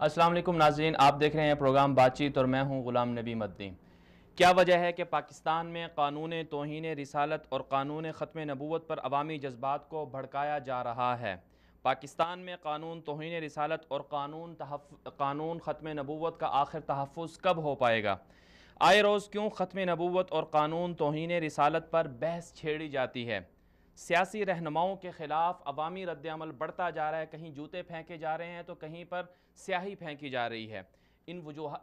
السلام علیکم ناظرین، آپ دیکھ رہے ہیں پروگرام بات چیت اور میں ہوں غلام نبی مدنی۔ کیا وجہ ہے کہ پاکستان میں قانون توہین رسالت اور قانون ختم نبوت پر عوامی جذبات کو بھڑکایا جا رہا ہے؟ پاکستان میں قانون توہین رسالت اور قانون ختم نبوت کا آخر تحفظ کب ہو پائے گا؟ آئے روز کیوں ختم نبوت اور قانون توہین رسالت پر بحث چھیڑی جاتی ہے؟ سیاسی رہنماؤں کے خلاف عوامی رد عمل بڑھتا جا رہا ہے، کہیں جوتے پھینکے جا رہے ہیں تو کہیں پر سیاہی پھینکی جا رہی ہے۔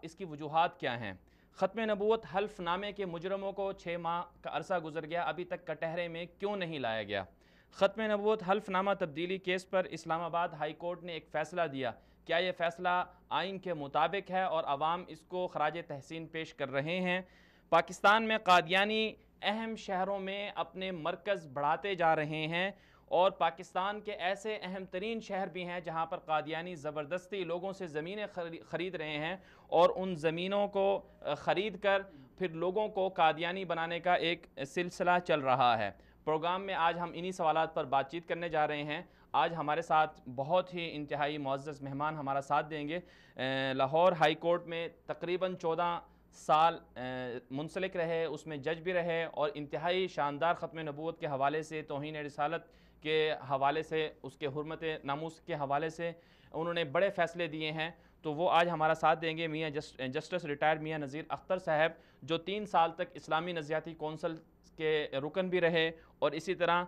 اس کی وجوہات کیا ہیں؟ ختم نبوت حلف نامے کے مجرموں کو 6 ماہ کا عرصہ گزر گیا، ابھی تک کٹہرے میں کیوں نہیں لایا گیا؟ ختم نبوت حلف نامہ تبدیلی کیس پر اسلام آباد ہائی کورٹ نے ایک فیصلہ دیا، کیا یہ فیصلہ آئین کے مطابق ہے اور عوام اس کو خراج تحسین پیش کر رہے ہیں؟ پاکستان میں قادیانی اہم شہروں میں اپنے مرکز بڑھاتے جا رہے ہیں اور پاکستان کے ایسے اہم ترین شہر بھی ہیں جہاں پر قادیانی زبردستی لوگوں سے زمینیں خرید رہے ہیں اور ان زمینوں کو خرید کر پھر لوگوں کو قادیانی بنانے کا ایک سلسلہ چل رہا ہے۔ پروگرام میں آج ہم انہی سوالات پر بات چیت کرنے جا رہے ہیں۔ آج ہمارے ساتھ بہت ہی انتہائی معزز مہمان ہمارا ساتھ دیں گے۔ لاہور ہائی کورٹ میں تقریباً 14 سال منسلک رہے، اس میں جج بھی رہے اور انتہائی شاندار ختم نبوت کے حوالے سے، توہین رسالت کے حوالے سے، اس کے حرمت ناموس کے حوالے سے انہوں نے بڑے فیصلے دیے ہیں۔ تو وہ آج ہمارا ساتھ دیں گے میاں جسٹس ریٹائرڈ میاں نذیر اختر صاحب، جو 3 سال تک اسلامی نظریاتی کونسل کے رکن بھی رہے اور اسی طرح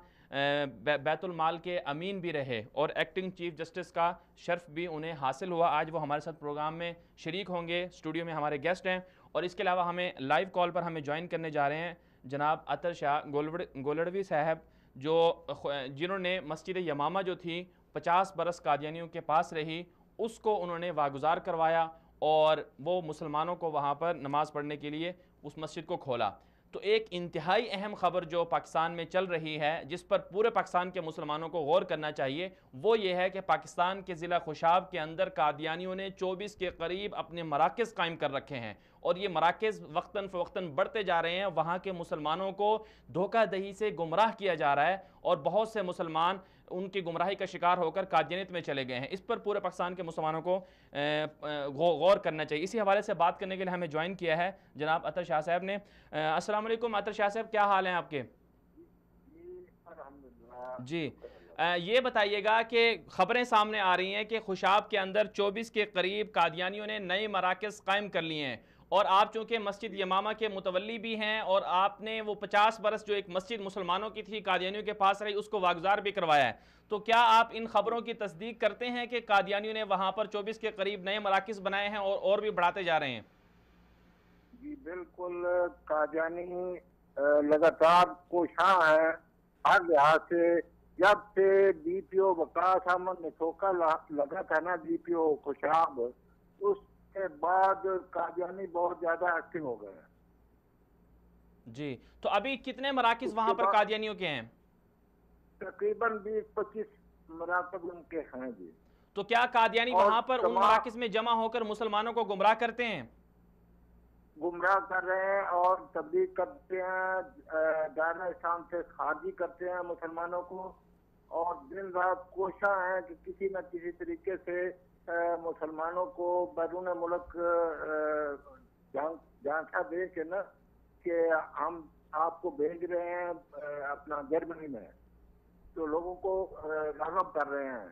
بیت المال کے امین بھی رہے اور ایکٹنگ چیف جسٹس کا شرف بھی انہیں حاصل ہوا۔ آج وہ ہمارے ساتھ پروگرام میں شریک ہوں گے، اسٹوڈیو میں ہمارے گیسٹ ہیں، اور اس کے علاوہ ہمیں لائیو کال پر ہمیں جوائن کرنے جا رہے ہیں جناب عطر شاہ گولڑوی صاحب، جنہوں نے مسجد یمامہ جو تھی 50 برس قادیانیوں کے پاس رہی، اس کو انہوں نے واگزار کروایا اور وہ مسلمانوں کو وہاں پر نماز پڑھنے کے لیے اس مسجد کو کھولا۔ تو ایک انتہائی اہم خبر جو پاکستان میں چل رہی ہے، جس پر پورے پاکستان کے مسلمانوں کو غور کرنا چاہیے، وہ یہ ہے کہ پاکستان کے ضلع خوشاب کے اندر قادیانیوں نے 24 کے قریب اپنے مراکز قائم کر رکھے ہیں اور یہ مراکز وقتاً فوقتاً بڑھتے جا رہے ہیں۔ وہاں کے مسلمانوں کو دھوکہ دہی سے گمراہ کیا جا رہا ہے اور بہت سے مسلمان ان کی گمراہی کا شکار ہو کر قادیانیت میں چلے گئے ہیں۔ اس پر پورے پاکستان کے مسلمانوں کو غور کرنا چاہیے۔ اسی حوالے سے بات کرنے کے لیے ہمیں جوائن کیا ہے جناب عطر شاہ صاحب نے۔ السلام علیکم عطر شاہ صاحب، کیا حال ہیں آپ کے؟ جی، یہ بتائیے گا کہ خبریں سامنے آ رہی ہیں کہ خوشاب کے اندر 24 کے قریب قادیانیوں نے نئے مراکز قائم کر لیے ہیں، اور آپ چونکہ مسجد یمامہ کے متولی بھی ہیں اور آپ نے وہ 50 برس جو ایک مسجد مسلمانوں کی تھی قادیانیوں کے پاس رہی، اس کو واگزار بھی کروایا ہے، تو کیا آپ ان خبروں کی تصدیق کرتے ہیں کہ قادیانیوں نے وہاں پر 24 کے قریب نئے مراکز بنائے ہیں اور بھی بڑھاتے جا رہے ہیں؟ جی بالکل، قادیانی لگاتار کوشاں ہے ہر لحاظ سے۔ جب سے ڈی پی او وقاص احمد نے ٹھوکا لگا تھا نا ڈی پی او خوشاب، اس کے بعد قادیانی بہت زیادہ ایکٹیو ہو گئے ہیں۔ جی، تو ابھی کتنے مراکز وہاں پر قادیانیوں کے ہیں؟ تقریباً 20-25 مراکز ان کے ہیں جی۔ تو کیا قادیانی وہاں پر ان مراکز میں جمع ہو کر مسلمانوں کو گمراہ کرتے ہیں؟ گمراہ کر رہے ہیں اور تبلیغ کرتے ہیں، دائرہ اسلام سے خارجی کرتے ہیں مسلمانوں کو، اور دن رات کوشاں ہیں کہ کسی نہ کسی طریقے سے مسلمانوں کو بیرون ملک جھانسا دے کے نا کہ ہم آپ کو بھیج رہے ہیں اپنا جرمنی میں، تو لوگوں کو راغب کر رہے ہیں،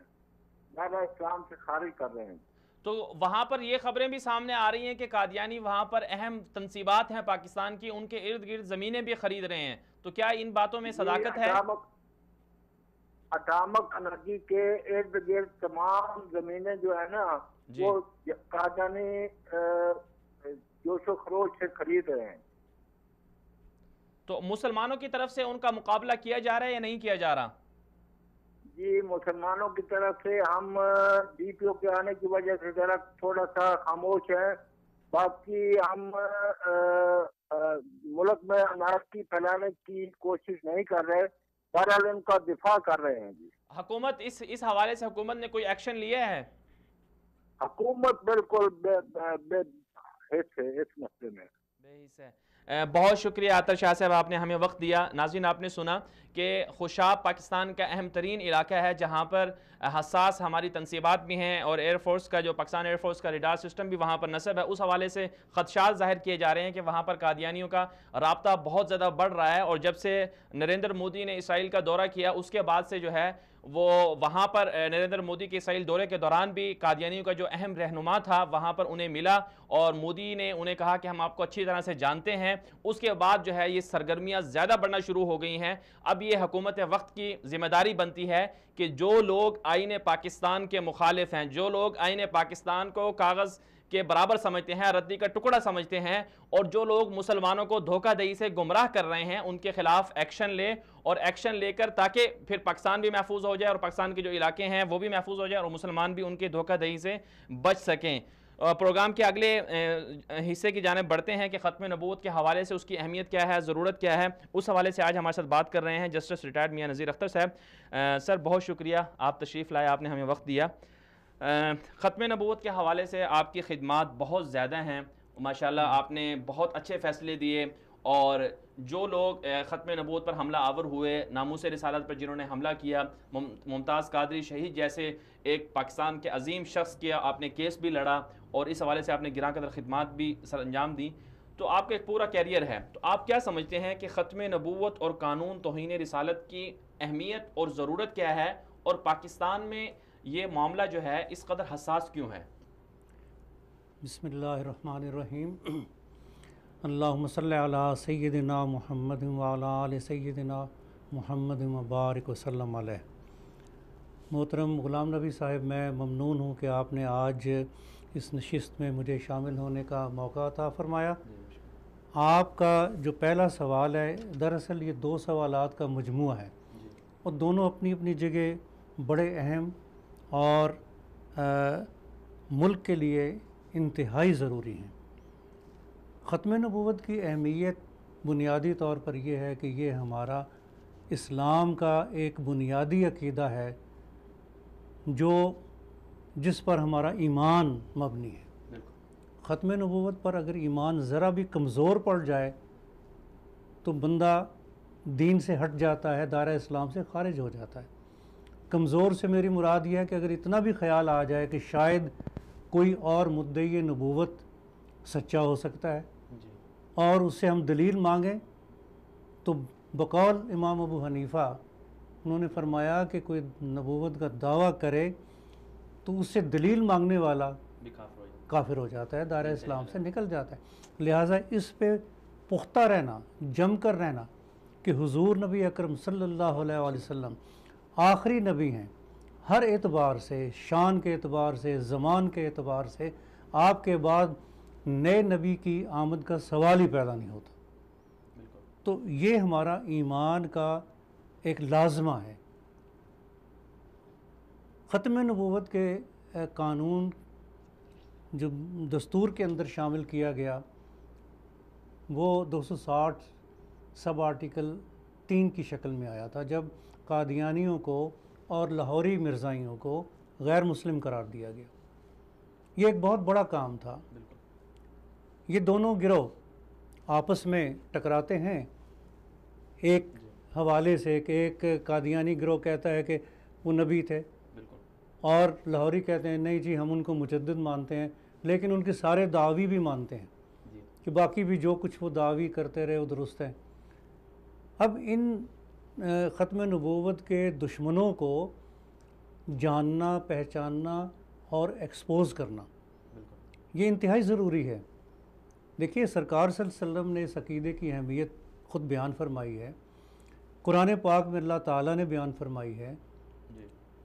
دائرہ اسلام سے خارج کر رہے ہیں۔ تو وہاں پر یہ خبریں بھی سامنے آ رہی ہیں کہ قادیانی وہاں پر اہم تنصیبات ہیں پاکستان کی، ان کے ارد گرد زمینیں بھی خرید رہے ہیں، تو کیا ان باتوں میں صداقت ہے؟ اٹامک انرجی کے ارد گرد تمام زمینیں جو ہے نا وہ قادیانی جوش و خروش سے خرید رہے ہیں۔ تو مسلمانوں کی طرف سے ان کا مقابلہ کیا جا رہا ہے یا نہیں کیا جا رہا؟ جی، مسلمانوں کی طرف سے ہم ڈی پی او کے آنے کی وجہ سے ذرا تھوڑا سا خاموش ہے، باقی ہم ملک میں انارکی پھیلانے کی کوشش نہیں کر رہے، بہرحال ان کا دفاع کر رہے ہیں جی۔ حکومت اس حوالے سے حکومت نے کوئی ایکشن لیا ہے؟ حکومت بالکل بے حس ہے اس مسئلے میں۔ بے حس سے بہت شکریہ عطر شاہ صاحب، آپ نے ہمیں وقت دیا۔ ناظرین آپ نے سنا کہ خوشاب پاکستان کا اہم ترین علاقہ ہے جہاں پر حساس ہماری تنصیبات بھی ہیں، اور ایئر فورس کا جو پاکستان ایئر فورس کا ریڈار سسٹم بھی وہاں پر نصب ہے۔ اس حوالے سے خدشات ظاہر کیے جا رہے ہیں کہ وہاں پر قادیانیوں کا رابطہ بہت زیادہ بڑھ رہا ہے، اور جب سے نریندر مودی نے اسرائیل کا دورہ کیا اس کے بعد سے جو ہے وہ وہاں پر نریندر مودی کے اسرائیل دورے کے دوران بھی قادیانیوں کا جو اہم رہنما تھا وہاں پر انہیں ملا، اور مودی نے انہیں کہا کہ ہم آپ کو اچھی طرح سے جانتے ہیں۔ اس کے بعد جو ہے یہ سرگرمیاں زیادہ بڑھنا شروع ہو گئی ہیں۔ اب یہ حکومت وقت کی ذمہ داری بنتی ہے کہ جو لوگ آئین پاکستان کے مخالف ہیں، جو لوگ آئین پاکستان کو کاغذ کے برابر سمجھتے ہیں، ردی کا ٹکڑا سمجھتے ہیں، اور جو لوگ مسلمانوں کو دھوکہ دہی سے گمراہ کر رہے ہیں، ان کے خلاف ایکشن لے، اور ایکشن لے کر تاکہ پھر پاکستان بھی محفوظ ہو جائے، اور پاکستان کے جو علاقے ہیں وہ بھی محفوظ ہو جائے، اور مسلمان بھی ان کے دھوکہ دہی سے بچ سکیں۔ پروگرام کے اگلے حصے کی جانب بڑھتے ہیں کہ ختم نبوت کے حوالے سے اس کی اہمیت کیا ہے، ضرورت کیا ہے۔ اس حوالے سے آج ہمارے ساتھ بات کر رہے ہیں جسٹس ریٹائرڈ میاں نذیر اختر صاحب۔ سر بہت شکریہ، آپ تشریف لائے، آپ نے ہمیں وقت دیا۔ ختم نبوت کے حوالے سے آپ کی خدمات بہت زیادہ ہیں، ماشاءاللہ آپ نے بہت اچھے فیصلے دیے، اور جو لوگ ختم نبوت پر حملہ آور ہوئے، ناموس رسالت پر جنہوں نے حملہ کیا، ممتاز قادری شہید جیسے ایک پاکستان کے عظیم شخص کیا آپ نے کیس بھی لڑا، اور اس حوالے سے آپ نے گراں قدر خدمات بھی سر انجام دی، تو آپ کا ایک پورا کیریئر ہے۔ تو آپ کیا سمجھتے ہیں کہ ختم نبوت اور قانون توہین رسالت کی اہمیت اور ضرورت کیا ہے، اور پاکستان میں یہ معاملہ جو ہے اس قدر حساس کیوں ہے؟ بسم اللہ الرحمن الرحیم۔ اللہم صلی علی سیدنا محمد وعلی آل سیدنا محمد مبارک وسلم علیہ۔ محترم غلام نبی صاحب، میں ممنون ہوں کہ آپ نے آج اس نشست میں مجھے شامل ہونے کا موقع عطا فرمایا۔ آپ کا جو پہلا سوال ہے، دراصل یہ دو سوالات کا مجموعہ ہے، اور دونوں اپنی اپنی جگہ بڑے اہم اور ملک کے لیے انتہائی ضروری ہیں۔ ختم نبوت کی اہمیت بنیادی طور پر یہ ہے کہ یہ ہمارا اسلام کا ایک بنیادی عقیدہ ہے جس پر ہمارا ایمان مبنی ہے۔ ختم نبوت پر اگر ایمان ذرا بھی کمزور پڑ جائے تو بندہ دین سے ہٹ جاتا ہے، دائرہ اسلام سے خارج ہو جاتا ہے۔ کمزور سے میری مراد یہ ہے کہ اگر اتنا بھی خیال آ جائے کہ شاید کوئی اور مدعی نبوت سچا ہو سکتا ہے اور اس سے ہم دلیل مانگیں، تو بقول امام ابو حنیفہ انہوں نے فرمایا کہ کوئی نبوت کا دعویٰ کرے تو اس سے دلیل مانگنے والا کافر ہو جاتا ہے، دائرہ اسلام سے نکل جاتا ہے۔ لہٰذا اس پہ پختہ رہنا، جم کر رہنا کہ حضور نبی اکرم صلی اللہ علیہ وآلہ وسلم آخری نبی ہیں، ہر اعتبار سے، شان کے اعتبار سے، زمان کے اعتبار سے آپ کے بعد نئے نبی کی آمد کا سوال ہی پیدا نہیں ہوتا۔ تو یہ ہمارا ایمان کا ایک لازمہ ہے۔ ختم نبوت کے قانون جو دستور کے اندر شامل کیا گیا وہ 260 سب آرٹیکل 3 کی شکل میں آیا تھا، جب قادیانیوں کو اور لاہوری مرزائیوں کو غیر مسلم قرار دیا گیا۔ یہ ایک بہت بڑا کام تھا۔ یہ دونوں گروہ آپس میں ٹکراتے ہیں ایک حوالے سے کہ ایک قادیانی گروہ کہتا ہے کہ وہ نبی تھے، اور لاہوری کہتے ہیں نہیں جی ہم ان کو مجدد مانتے ہیں، لیکن ان کے سارے دعوی بھی مانتے ہیں کہ باقی بھی جو کچھ وہ دعوی کرتے رہے وہ درست ہے۔ اب ان ختم نبوت کے دشمنوں کو جاننا، پہچاننا اور ایکسپوز کرنا یہ انتہائی ضروری ہے۔ دیکھیے سرکار صلی اللہ علیہ وسلم نے اس عقیدے کی اہمیت خود بیان فرمائی ہے، قرآن پاک میں اللہ تعالیٰ نے بیان فرمائی ہے،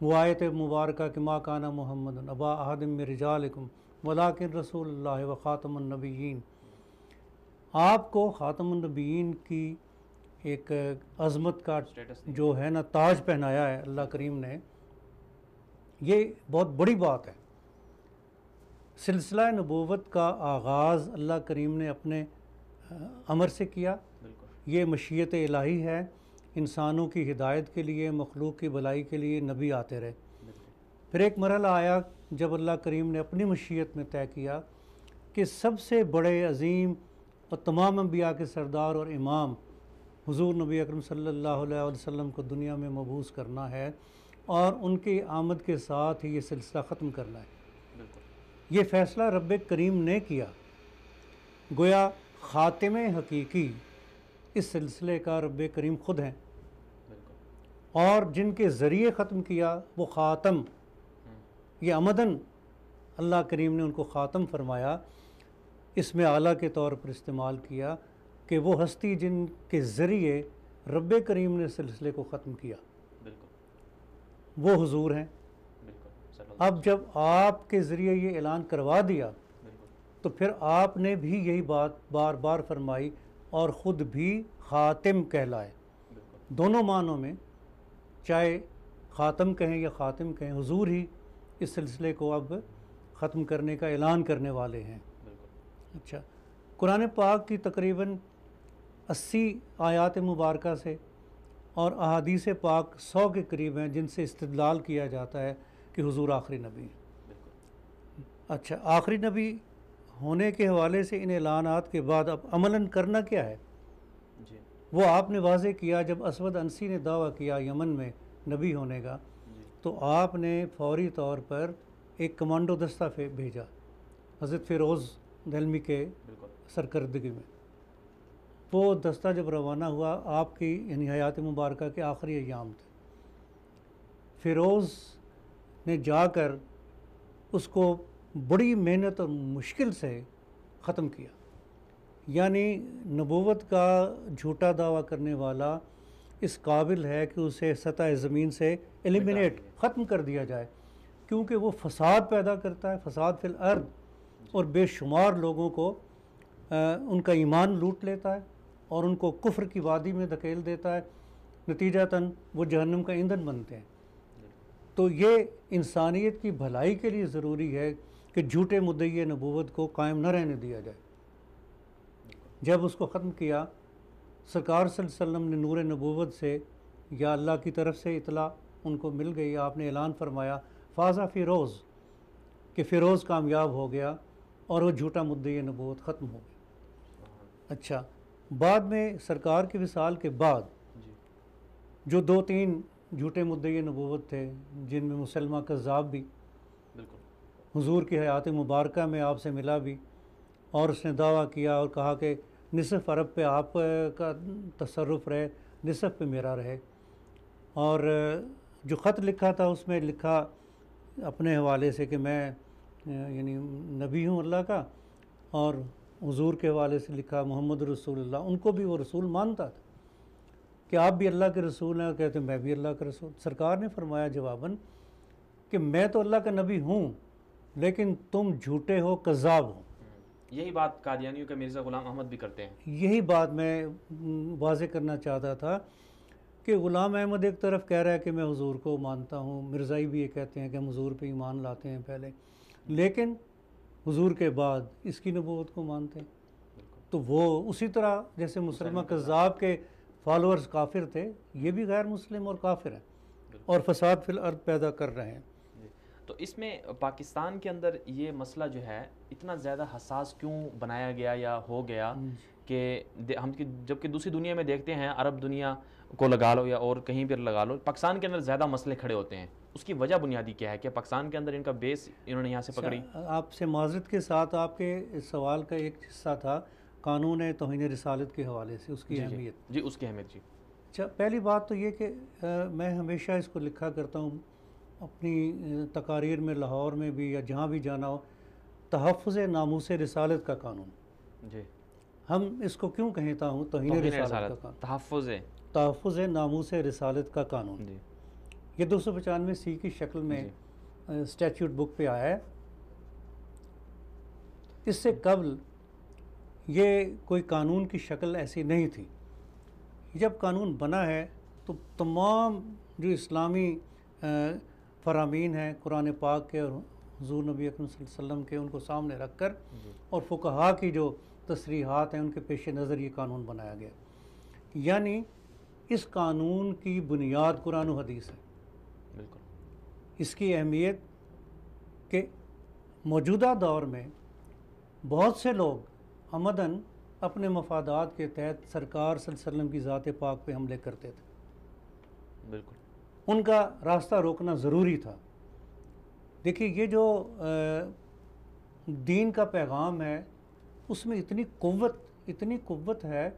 وہ آیت مبارکہ کہ ما کان محمد ابا احد من رجالکم ولکن رسول اللہ و خاتم النبیین۔ آپ کو خاتم النبیین کی ایک عظمت کا جو ہے نا تاج پہنایا ہے اللہ کریم نے، یہ بہت بڑی بات ہے۔ سلسلہ نبوت کا آغاز اللہ کریم نے اپنے امر سے کیا، یہ مشیت الہی ہے، انسانوں کی ہدایت کے لیے، مخلوق کی بھلائی کے لیے نبی آتے رہے۔ پھر ایک مرحلہ آیا جب اللہ کریم نے اپنی مشیت میں طے کیا کہ سب سے بڑے عظیم اور تمام انبیاء کے سردار اور امام حضور نبی اکرم صلی اللہ علیہ وسلم کو دنیا میں مبعوث کرنا ہے اور ان کی آمد کے ساتھ ہی یہ سلسلہ ختم کرنا ہے۔ یہ فیصلہ رب کریم نے کیا، گویا خاتم حقیقی اس سلسلے کا رب کریم خود ہیں، اور جن کے ذریعے ختم کیا وہ خاتم، یہ عمدن اللہ کریم نے ان کو خاتم فرمایا، اس میں اعلیٰ کے طور پر استعمال کیا کہ وہ ہستی جن کے ذریعے رب کریم نے سلسلے کو ختم کیا وہ حضور ہیں۔ اب جب آپ کے ذریعے یہ اعلان کروا دیا تو پھر آپ نے بھی یہی بات بار بار فرمائی اور خود بھی خاتم کہلائے، دونوں معنوں میں، چاہے خاتم کہیں یا خاتم کہیں، حضور ہی اس سلسلے کو اب ختم کرنے کا اعلان کرنے والے ہیں۔ اچھا، قرآن پاک کی تقریباً 80 آیات مبارکہ سے اور احادیث پاک 100 کے قریب ہیں جن سے استدلال کیا جاتا ہے کہ حضور آخری نبی ہیں۔ اچھا، آخری نبی ہونے کے حوالے سے ان اعلانات کے بعد اب عملاً کرنا کیا ہے؟ وہ آپ نے واضح کیا جب اسود انسی نے دعویٰ کیا یمن میں نبی ہونے کا، تو آپ نے فوری طور پر ایک کمانڈو دستہ بھیجا حضرت فیروز دہلوی کے سرکردگی میں۔ وہ دستہ جب روانہ ہوا، آپ کی یعنی حیات مبارکہ کے آخری ایام تھے، فیروز نے جا کر اس کو بڑی محنت اور مشکل سے ختم کیا، یعنی نبوت کا جھوٹا دعویٰ کرنے والا اس قابل ہے کہ اسے سطح زمین سے ایلیمینیٹ ختم کر دیا جائے، کیونکہ وہ فساد پیدا کرتا ہے، فساد فی الارض، اور بے شمار لوگوں کو ان کا ایمان لوٹ لیتا ہے اور ان کو کفر کی وادی میں دھکیل دیتا ہے، نتیجتاً وہ جہنم کا ایندھن بنتے ہیں۔ تو یہ انسانیت کی بھلائی کے لیے ضروری ہے کہ جھوٹے مدعی نبوت کو قائم نہ رہنے دیا جائے۔ جب اس کو ختم کیا، سرکار صلی اللہ علیہ وسلم نے نور نبوت سے یا اللہ کی طرف سے اطلاع ان کو مل گئی، آپ نے اعلان فرمایا فازہ فیروز، کہ فیروز کامیاب ہو گیا اور وہ جھوٹا مدعی نبوت ختم ہو گیا۔ اچھا، بعد میں سرکار کے وصال کے بعد جو 2-3 جھوٹے مدعی نبوت تھے، جن میں مسلمہ کذاب بھی حضور کی حیات مبارکہ میں آپ سے ملا بھی، اور اس نے دعویٰ کیا اور کہا کہ نصف عرب پہ آپ کا تصرف رہے، نصف پہ میرا رہے، اور جو خط لکھا تھا اس میں لکھا اپنے حوالے سے کہ میں یعنی نبی ہوں اللہ کا، اور حضور کے حوالے سے لکھا محمد رسول اللہ۔ ان کو بھی وہ رسول مانتا تھا کہ آپ بھی اللہ کے رسول ہیں، کہتے ہیں میں بھی اللہ کا رسول۔ سرکار نے فرمایا جواباً کہ میں تو اللہ کا نبی ہوں، لیکن تم جھوٹے ہو، کذاب ہو۔ یہی بات قادیانیوں کے مرزا غلام احمد بھی کرتے ہیں۔ یہی بات میں واضح کرنا چاہتا تھا کہ غلام احمد ایک طرف کہہ رہا ہے کہ میں حضور کو مانتا ہوں، مرزائی بھی یہ کہتے ہیں کہ ہم حضور پہ ایمان لاتے ہیں پہلے، لیکن حضور کے بعد اس کی نبوت کو مانتے ہیں۔ تو وہ اسی طرح جیسے مسلمہ کذاب کے فالورز کافر تھے، یہ بھی غیر مسلم اور کافر ہیں اور فساد فی الارض پیدا کر رہے ہیں۔ تو اس میں پاکستان کے اندر یہ مسئلہ جو ہے اتنا زیادہ حساس کیوں بنایا گیا یا ہو گیا کہ ہم جبکہ دوسری دنیا میں دیکھتے ہیں، عرب دنیا کو لگا لو یا اور کہیں پر لگا لو، پاکستان کے اندر زیادہ مسئلے کھڑے ہوتے ہیں، اس کی وجہ بنیادی کیا ہے کہ پاکستان کے اندر ان کا بیس انہوں نے یہاں سے پکڑی؟ آپ سے معذرت کے ساتھ آپ کے سوال کا ایک حصہ تھا قانون توہین رسالت کے حوالے سے، اس کی اہمیت۔ جی، اس کی اہمیت۔ جی اچھا، پہلی بات تو یہ کہ میں ہمیشہ اس کو لکھا کرتا ہوں اپنی تقاریر میں، لاہور میں بھی یا جہاں بھی جانا ہو، تحفظ ناموس رسالت کا قانون۔ جی، ہم اس کو کیوں کہتا ہوں توہین رسالت کا قانون، تحفظ ناموس رسالت کا قانون۔ جی، یہ 295 کی شکل میں اسٹیچوٹ بک پہ آیا ہے۔ اس سے قبل یہ کوئی قانون کی شکل ایسی نہیں تھی۔ جب قانون بنا ہے تو تمام جو اسلامی فرامین ہیں قرآن پاک کے اور حضور نبی اکرم صلی اللہ علیہ وسلم کے، ان کو سامنے رکھ کر اور فقہا کی جو تصریحات ہیں ان کے پیش نظر یہ قانون بنایا گیا۔ یعنی اس قانون کی بنیاد قرآن و حدیث ہے۔ بالکل اس کی اہمیت کہ موجودہ دور میں بہت سے لوگ عمداً اپنے مفادات کے تحت سرکار صلی اللہ علیہ وسلم کی ذات پاک پہ حملے کرتے تھے. بالکل ان کا راستہ روکنا ضروری تھا. دیکھیے یہ جو دین کا پیغام ہے اس میں اتنی قوت ہے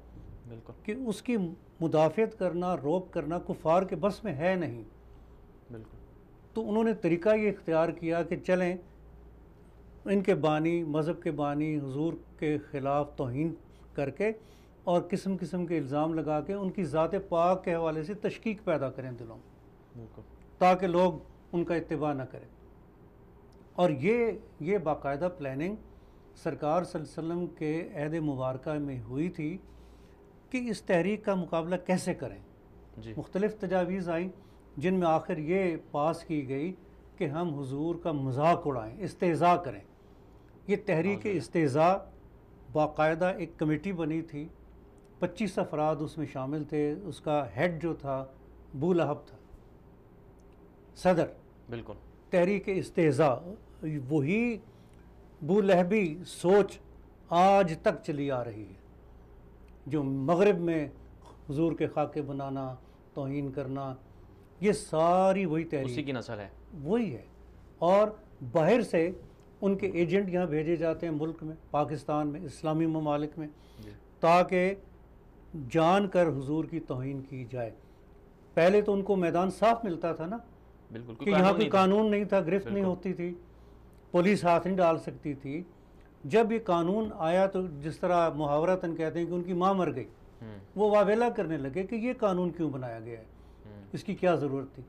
بالکل کہ اس کی مدافعت کرنا، روک کرنا کفار کے بس میں ہے نہیں. بالکل. تو انہوں نے طریقہ یہ اختیار کیا کہ چلیں ان کے بانی، مذہب کے بانی حضور کے خلاف توہین کر کے اور قسم قسم کے الزام لگا کے ان کی ذات پاک کے حوالے سے تشکیک پیدا کریں دلوں میں، بالکل تاکہ لوگ ان کا اتباع نہ کریں. اور یہ باقاعدہ پلاننگ سرکار صلی اللہ علیہ وسلم کے عہد مبارکہ میں ہوئی تھی کہ اس تحریک کا مقابلہ کیسے کریں. جی مختلف تجاویز آئیں جن میں آخر یہ پاس کی گئی کہ ہم حضور کا مذاق اڑائیں، استہزاء کریں. یہ تحریک استہزاء باقاعدہ ایک کمیٹی بنی تھی، 25 افراد اس میں شامل تھے. اس کا ہیڈ جو تھا ابو لہب تھا، صدر. بالکل. تحریک استہزاء وہی ابو لہبی سوچ آج تک چلی آ رہی ہے، جو مغرب میں حضور کے خاکے بنانا، توہین کرنا، یہ ساری وہی تحریک، اسی کی نسل ہے، وہی ہے. اور باہر سے ان کے ایجنٹ یہاں بھیجے جاتے ہیں ملک میں، پاکستان میں، اسلامی ممالک میں، تاکہ جان کر حضور کی توہین کی جائے. پہلے تو ان کو میدان صاف ملتا تھا نا، بالکل، کہ یہاں کوئی قانون نہیں تھا، گرفت نہیں ہوتی تھی، پولیس ہاتھ نہیں ڈال سکتی تھی. جب یہ قانون آیا تو جس طرح محاورتاً کہتے ہیں کہ ان کی ماں مر گئی، وہ واویلا کرنے لگے کہ یہ قانون کیوں بنایا گیا ہے، اس کی کیا ضرورت تھی.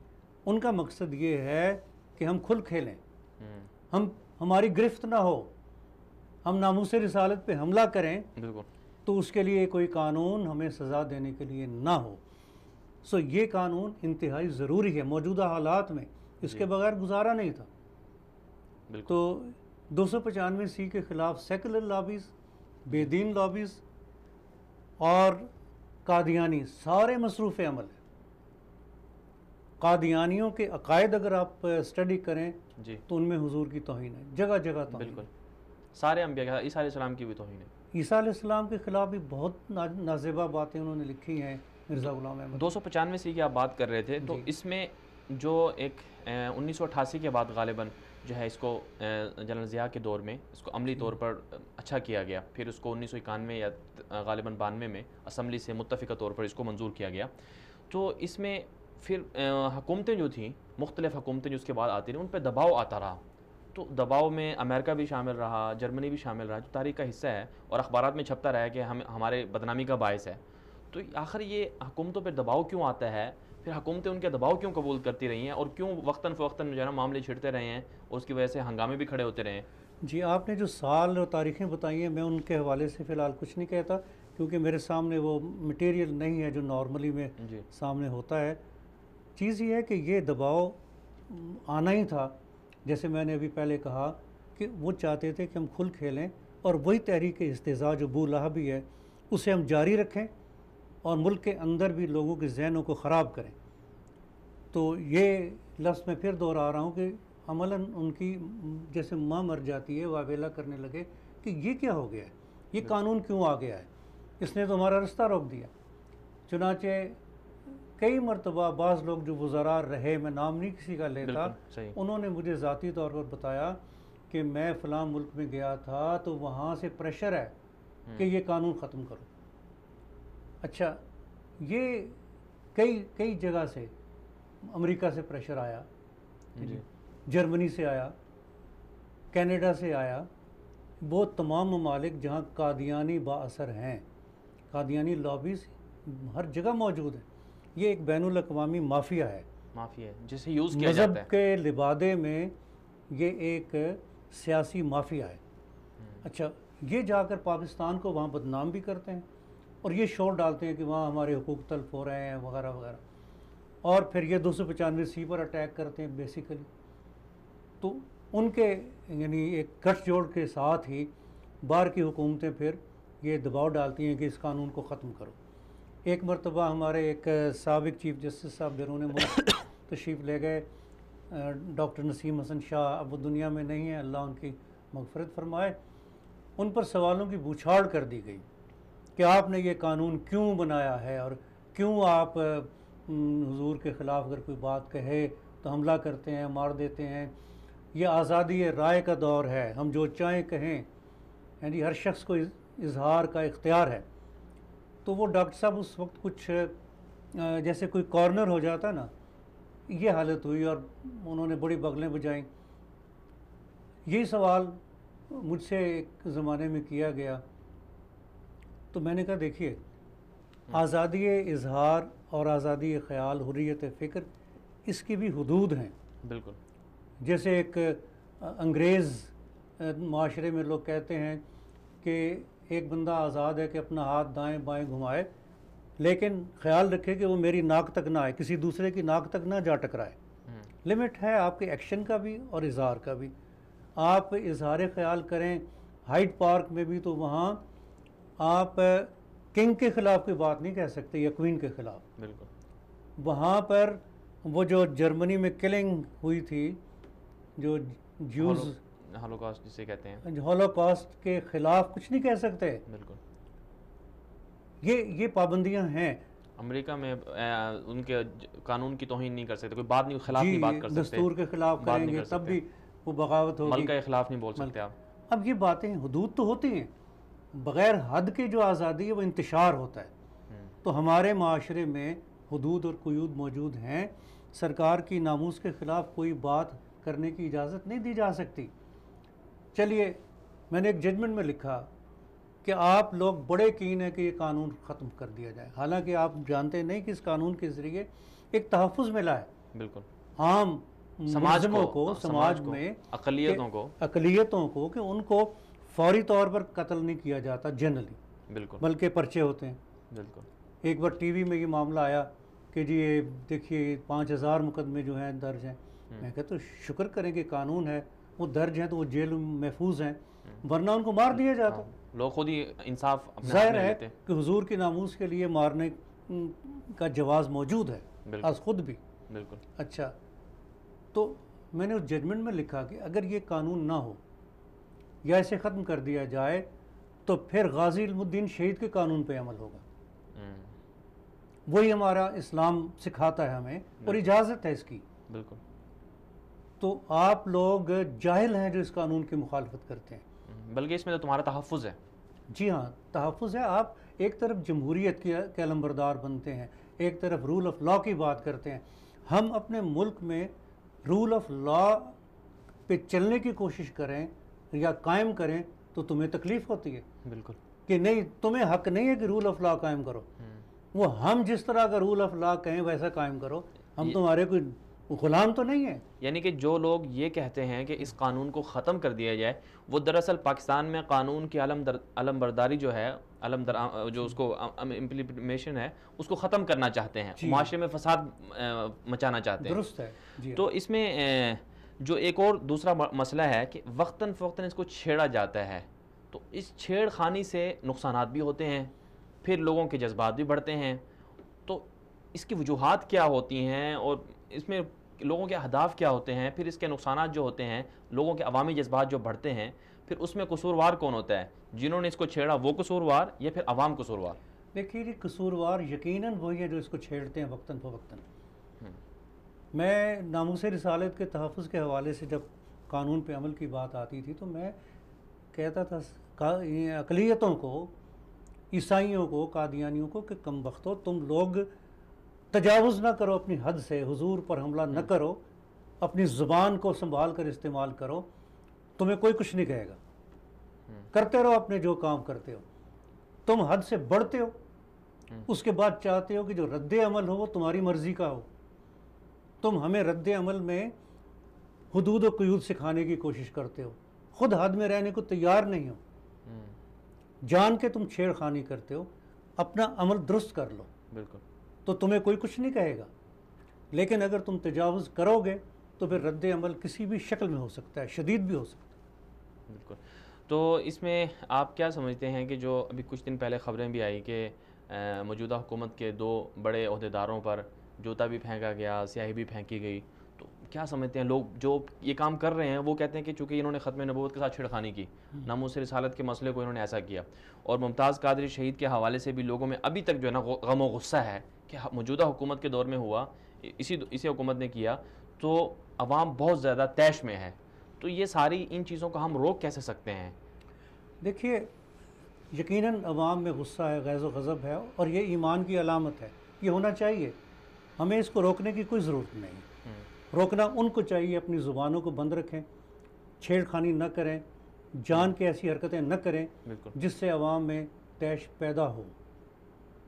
ان کا مقصد یہ ہے کہ ہم کھل کھیلیں، ہماری گرفت نہ ہو، ہم ناموس رسالت پہ حملہ کریں تو اس کے لیے کوئی قانون ہمیں سزا دینے کے لیے نہ ہو. سو یہ قانون انتہائی ضروری ہے موجودہ حالات میں، اس کے بغیر گزارا نہیں تھا. تو 295 کے خلاف سیکولر لابیز، بے دین لابیز اور قادیانی سارے مصروف عمل ہیں. قادیانیوں کے عقائد اگر آپ اسٹڈی کریں تو ان میں حضور کی توہین ہے، جگہ جگہ توہین. بالکل. سارے انبیاء، عیسیٰ علیہ السلام کی بھی توہین ہے. عیسیٰ علیہ السلام کے خلاف بھی بہت نازیبہ باتیں انہوں نے لکھی ہیں مرزا غلام احمد. 295 کی آپ بات کر رہے تھے، تو اس میں جو ایک 1988 کے بعد غالباً جو ہے اس کو جنرل ضیاء کے دور میں اس کو عملی طور پر اچھا کیا گیا، پھر اس کو 1991 یا غالباً 92 میں اسمبلی سے متفقہ طور پر اس کو منظور کیا گیا. تو اس میں پھر حکومتیں جو تھیں، مختلف حکومتیں جو اس کے بعد آتی رہیں، ان پہ دباؤ آتا رہا. تو دباؤ میں امریکہ بھی شامل رہا، جرمنی بھی شامل رہا، جو تاریخ کا حصہ ہے اور اخبارات میں چھپتا رہا کہ ہمارے بدنامی کا باعث ہے. تو آخر یہ حکومتوں پہ دباؤ کیوں آتا ہے؟ پھر حکومتیں ان کے دباؤ کیوں قبول کرتی رہی ہیں اور کیوں وقتاً فوقتاً جو ہے نا معاملے چھڑتے رہے ہیں اور اس کی وجہ سے ہنگامے بھی کھڑے ہوتے رہے ہیں؟ جی آپ نے جو سال اور تاریخیں بتائی ہیں میں ان کے حوالے سے فی الحال کچھ نہیں کہتا، کیونکہ میرے سامنے وہ مٹیریل نہیں ہے جو نارملی میں سامنے ہوتا ہے. چیز یہ ہے کہ یہ دباؤ آنا ہی تھا. جیسے میں نے ابھی پہلے کہا کہ وہ چاہتے تھے کہ ہم کھل کھیلیں اور وہی تحریک استہزاء جو ابو لہب بھی ہے اسے ہم جاری رکھیں اور ملک کے اندر بھی لوگوں کے ذہنوں کو خراب کریں. تو یہ لفظ میں پھر دوہرا رہا ہوں کہ عملاً ان کی جیسے ماں مر جاتی ہے، واویلا کرنے لگے کہ یہ کیا ہو گیا ہے، یہ قانون کیوں آ گیا ہے، اس نے تو ہمارا رستہ روک دیا. چنانچہ کئی مرتبہ بعض لوگ جو وزراء رہے، میں نام نہیں کسی کا لیتا، انہوں نے مجھے ذاتی طور پر بتایا کہ میں فلاں ملک میں گیا تھا تو وہاں سے پریشر ہے کہ یہ قانون ختم کرو. اچھا، یہ کئی جگہ سے، امریکہ سے پریشر آیا، جرمنی سے آیا، کینیڈا سے آیا، وہ تمام ممالک جہاں قادیانی با اثر ہیں، قادیانی لابیز ہر جگہ موجود ہیں. یہ ایک بین الاقوامی مافیا ہے، جسے یوز کیا جاتا ہے. مذہب کے لبادے میں یہ ایک سیاسی مافیا ہے. اچھا، یہ جا کر پاکستان کو وہاں بدنام بھی کرتے ہیں اور یہ شور ڈالتے ہیں کہ وہاں ہمارے حقوق تلف ہو رہے ہیں وغیرہ وغیرہ، اور پھر یہ 295 پر اٹیک کرتے ہیں بیسیکلی. تو ان کے یعنی ایک گٹھ جوڑ کے ساتھ ہی باہر کی حکومتیں پھر یہ دباؤ ڈالتی ہیں کہ اس قانون کو ختم کرو. ایک مرتبہ ہمارے ایک سابق چیف جسٹس صاحب بیرون ملک تشریف لے گئے، ڈاکٹر نسیم حسن شاہ، اب وہ دنیا میں نہیں ہیں، اللہ ان کی مغفرت فرمائے. ان پر سوالوں کی بوچھاڑ کر دی گئی کہ آپ نے یہ قانون کیوں بنایا ہے اور کیوں آپ حضور کے خلاف اگر کوئی بات کہے تو حملہ کرتے ہیں، مار دیتے ہیں. یہ آزادی رائے کا دور ہے، ہم جو چاہیں کہیں، یعنی ہر شخص کو اظہار کا اختیار ہے. تو وہ ڈاکٹر صاحب اس وقت کچھ جیسے کوئی کارنر ہو جاتا نا، یہ حالت ہوئی اور انہوں نے بڑی بغلیں بجائیں. یہی سوال مجھ سے ایک زمانے میں کیا گیا تو میں نے کہا دیکھیے، آزادی اظہار اور آزادی خیال، حریت فکر، اس کی بھی حدود ہیں. بالکل. جیسے ایک انگریز معاشرے میں لوگ کہتے ہیں کہ ایک بندہ آزاد ہے کہ اپنا ہاتھ دائیں بائیں گھمائے، لیکن خیال رکھے کہ وہ میری ناک تک نہ آئے، کسی دوسرے کی ناک تک نہ جا ٹکرائے. لمٹ ہے آپ کے ایکشن کا بھی اور اظہار کا بھی. آپ اظہار خیال کریں ہائیڈ پارک میں بھی تو وہاں آپ کنگ کے خلاف کوئی بات نہیں کہہ سکتے یا کوئین کے خلاف. بالکل. وہاں پر وہ جو جرمنی میں کلنگ ہوئی تھی، جو جیوز، ہولوکاسٹ جسے کہتے ہیں، ہولوکاسٹ کے خلاف کچھ نہیں کہہ سکتے. بالکل. یہ پابندیاں ہیں. امریکہ میں ان کے قانون کی توہین نہیں کر سکتے، کوئی بات نہیں، خلاف نہیں بات کر سکتے، دستور کے خلاف کریں گے تب بھی وہ بغاوت ہوگی. ملک کے خلاف نہیں بول سکتے آپ. اب یہ باتیں حدود تو ہوتی ہیں، بغیر حد کے جو آزادی ہے وہ انتشار ہوتا ہے. تو ہمارے معاشرے میں حدود اور قیود موجود ہیں. سرکار کی ناموس کے خلاف کوئی بات کرنے کی اجازت نہیں دی جا سکتی. چلیے، میں نے ایک ججمنٹ میں لکھا کہ آپ لوگ بڑے کین ہیں کہ یہ قانون ختم کر دیا جائے، حالانکہ آپ جانتے نہیں کہ اس قانون کے ذریعے ایک تحفظ ملا ہے. بالکل. عام ملزموں کو، سماج میں اقلیتوں کو کہ ان کو فوری طور پر قتل نہیں کیا جاتا جنرلی، بالکل، بلکہ پرچے ہوتے ہیں. بالکل. ایک بار ٹی وی میں یہ معاملہ آیا کہ جی یہ دیکھیے 5000 مقدمے جو ہیں درج ہیں. میں کہتا ہوں شکر کریں کہ قانون ہے، وہ درج ہیں تو وہ جیل میں محفوظ ہیں، ورنہ ان کو مار دیا جاتا. لوگ خود ہی انصاف اپنے ظاہر ہے کہ حضور کی ناموس کے لیے مارنے کا جواز موجود ہے از خود بھی. بالکل. اچھا، تو میں نے اس ججمنٹ میں لکھا کہ اگر یہ قانون نہ ہو یا اسے ختم کر دیا جائے تو پھر غازی علم الدین شہید کے قانون پہ عمل ہوگا. وہی ہمارا اسلام سکھاتا ہے ہمیں اور اجازت ہے اس کی. بالکل. تو آپ لوگ جاہل ہیں جو اس قانون کی مخالفت کرتے ہیں. بلکہ اس میں تو تمہارا تحفظ ہے. جی ہاں، تحفظ ہے. آپ ایک طرف جمہوریت کے علمبردار بنتے ہیں، ایک طرف رول آف لاء کی بات کرتے ہیں. ہم اپنے ملک میں رول آف لاء پہ چلنے کی کوشش کریں یا قائم کریں تو تمہیں تکلیف ہوتی ہے. بالکل. کہ نہیں، تمہیں حق نہیں ہے کہ رول آف لاء قائم کرو. وہ ہم جس طرح کا رول آف لاء کہیں ویسا قائم کرو. ہم تمہارے کوئی غلام تو نہیں ہیں. یعنی کہ جو لوگ یہ کہتے ہیں کہ اس قانون کو ختم کر دیا جائے، وہ دراصل پاکستان میں قانون کی علم برداری جو ہے، جو اس کو امپلیمنٹیشن ہے، اس کو ختم کرنا چاہتے ہیں، معاشرے میں فساد مچانا چاہتے ہیں. درست ہے. تو اس میں جو ایک اور دوسرا مسئلہ ہے کہ وقتاً فوقتاً اس کو چھیڑا جاتا ہے، تو اس چھیڑ خانی سے نقصانات بھی ہوتے ہیں، پھر لوگوں کے جذبات بھی بڑھتے ہیں. تو اس کی وجوہات کیا ہوتی ہیں اور اس میں لوگوں کے اہداف کیا ہوتے ہیں؟ پھر اس کے نقصانات جو ہوتے ہیں، لوگوں کے عوامی جذبات جو بڑھتے ہیں، پھر اس میں قصوروار کون ہوتا ہے؟ جنہوں نے اس کو چھیڑا وہ قصوروار یا پھر عوام قصوروار؟ دیکھیے جی، قصوروار یقیناً وہی ہیں جو اس کو چھیڑتے ہیں وقتاً فوقتاً. میں ناموس رسالت کے تحفظ کے حوالے سے جب قانون پہ عمل کی بات آتی تھی تو میں کہتا تھا اقلیتوں کو، عیسائیوں کو، قادیانیوں کو کہ کم بختو، تم لوگ تجاوز نہ کرو اپنی حد سے، حضور پر حملہ نہ کرو، اپنی زبان کو سنبھال کر استعمال کرو، تمہیں کوئی کچھ نہیں کہے گا. کرتے رہو اپنے جو کام کرتے ہو. تم حد سے بڑھتے ہو، اس کے بعد چاہتے ہو کہ جو رد عمل ہو وہ تمہاری مرضی کا ہو. تم ہمیں رد عمل میں حدود و قیود سکھانے کی کوشش کرتے ہو، خود حد میں رہنے کو تیار نہیں ہو. جان کے تم چھیڑ خانی کرتے ہو. اپنا عمل درست کر لو. بالکل. تو تمہیں کوئی کچھ نہیں کہے گا. لیکن اگر تم تجاوز کرو گے تو پھر رد عمل کسی بھی شکل میں ہو سکتا ہے، شدید بھی ہو سکتا ہے. بالکل. تو اس میں آپ کیا سمجھتے ہیں کہ جو ابھی کچھ دن پہلے خبریں بھی آئی کہ موجودہ حکومت کے 2 بڑے عہدیداروں پر جوتا بھی پھینکا گیا، سیاہی بھی پھینکی گئی، تو کیا سمجھتے ہیں لوگ جو یہ کام کر رہے ہیں؟ وہ کہتے ہیں کہ چونکہ انہوں نے ختم نبوت کے ساتھ چھڑخانی کی، ناموس رسالت کے مسئلے کو انہوں نے ایسا کیا، اور ممتاز قادری شہید کے حوالے سے بھی لوگوں میں ابھی تک جو ہے نا غم و غصہ ہے کہ موجودہ حکومت کے دور میں ہوا، اسی حکومت نے کیا، تو عوام بہت زیادہ طیش میں ہے. تو یہ ساری ان چیزوں کو ہم روک کیسے سکتے ہیں؟ دیکھیے، یقیناً عوام میں غصہ ہے، غیظ و غضب ہے، اور یہ ایمان کی علامت ہے، یہ ہونا چاہیے. ہمیں اس کو روکنے کی کوئی ضرورت نہیں. روکنا ان کو چاہیے، اپنی زبانوں کو بند رکھیں، چھیڑ خانی نہ کریں، جان کے ایسی حرکتیں نہ کریں جس سے عوام میں طیش پیدا ہو.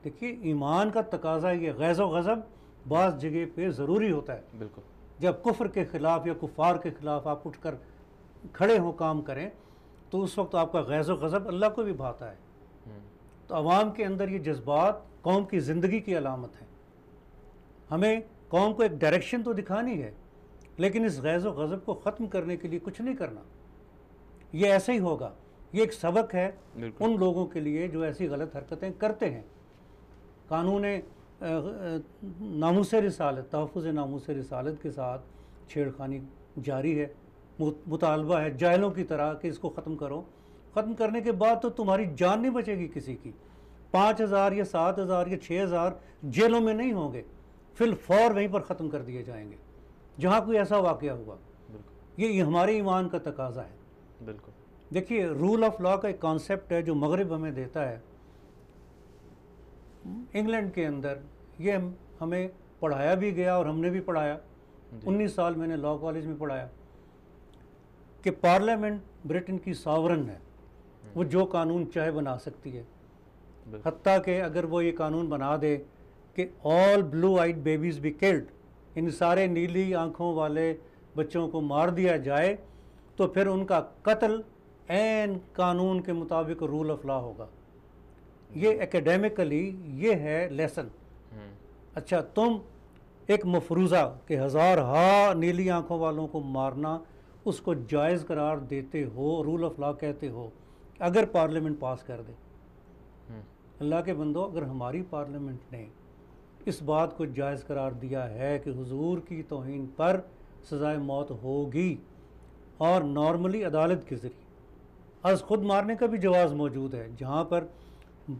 دیکھیے، ایمان کا تقاضا یہ غیظ و غضب بعض جگہ پہ ضروری ہوتا ہے. بالکل. جب کفر کے خلاف یا کفار کے خلاف آپ اٹھ کر کھڑے ہوں، کام کریں، تو اس وقت آپ کا غیظ و غضب اللہ کو بھی بھاتا ہے. تو عوام کے اندر یہ جذبات قوم کی زندگی کی علامت ہے. ہمیں قوم کو ایک ڈائریکشن تو دکھانی ہے، لیکن اس غیظ و غضب کو ختم کرنے کے لیے کچھ نہیں کرنا. یہ ایسے ہی ہوگا. یہ ایک سبق ہے ان لوگوں کے لیے جو ایسی غلط حرکتیں کرتے ہیں. قانون ناموس رسالت، تحفظ ناموس رسالت کے ساتھ چھیڑخانی جاری ہے. مطالبہ ہے جاہلوں کی طرح کہ اس کو ختم کرو. ختم کرنے کے بعد تو تمہاری جان نہیں بچے گی کسی کی. 5,000 یا 7,000 یا 6,000 جیلوں میں نہیں ہوں گے، فی الفور وہیں پر ختم کر دیے جائیں گے جہاں کوئی ایسا واقعہ ہوا. یہ ہمارے ایمان کا تقاضا ہے. بالکل. دیکھیے، رول آف لا کا ایک کانسیپٹ ہے جو مغرب ہمیں دیتا ہے. انگلینڈ کے اندر یہ ہمیں پڑھایا بھی گیا اور ہم نے بھی پڑھایا. 19 سال میں نے لا کالج میں پڑھایا کہ پارلیمنٹ برٹن کی ساورن ہے، وہ جو قانون چاہے بنا سکتی ہے. حتیٰ کہ اگر وہ یہ قانون بنا دے کہ آل بلو آئیڈ بیبیز بی کلڈ، ان سارے نیلی آنکھوں والے بچوں کو مار دیا جائے، تو پھر ان کا قتل عین قانون کے مطابق رول آف لا ہوگا. یہ ایکیڈیمکلی یہ ہے لیسن. اچھا، تم ایک مفروضہ کہ 1000 نیلی آنکھوں والوں کو مارنا، اس کو جائز قرار دیتے ہو، رول آف لا کہتے ہو، اگر پارلیمنٹ پاس کر دے. اللہ کے بندو، اگر ہماری پارلیمنٹ نے اس بات کو جائز قرار دیا ہے کہ حضور کی توہین پر سزائے موت ہوگی، اور نارملی عدالت کے ذریعے از خود مارنے کا بھی جواز موجود ہے، جہاں پر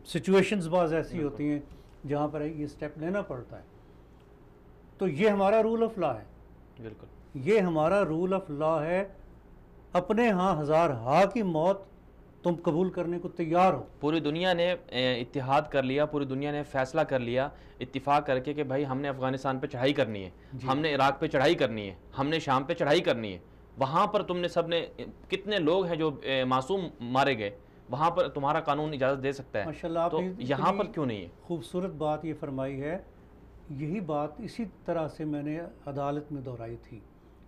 سچویشنز بعض ایسی ہوتی ہیں جہاں پر یہ سٹیپ لینا پڑتا ہے، تو یہ ہمارا رول آف لا ہے. بالکل. یہ ہمارا رول آف لا ہے. اپنے ہاں 1000 کی موت تم قبول کرنے کو تیار ہو. پوری دنیا نے اتحاد کر لیا، پوری دنیا نے فیصلہ کر لیا اتفاق کر کے کہ بھائی ہم نے افغانستان پہ چڑھائی کرنی ہے، ہم نے عراق پہ چڑھائی کرنی ہے، ہم نے شام پہ چڑھائی کرنی ہے. وہاں پر تم نے سب نے، کتنے لوگ ہیں جو معصوم مارے گئے، وہاں پر تمہارا قانون اجازت دے سکتا ہے. ماشاءاللہ، تو یہاں پر کیوں نہیں ہے؟ خوبصورت بات یہ فرمائی ہے. یہی بات اسی طرح سے میں نے عدالت میں دہرائی تھی،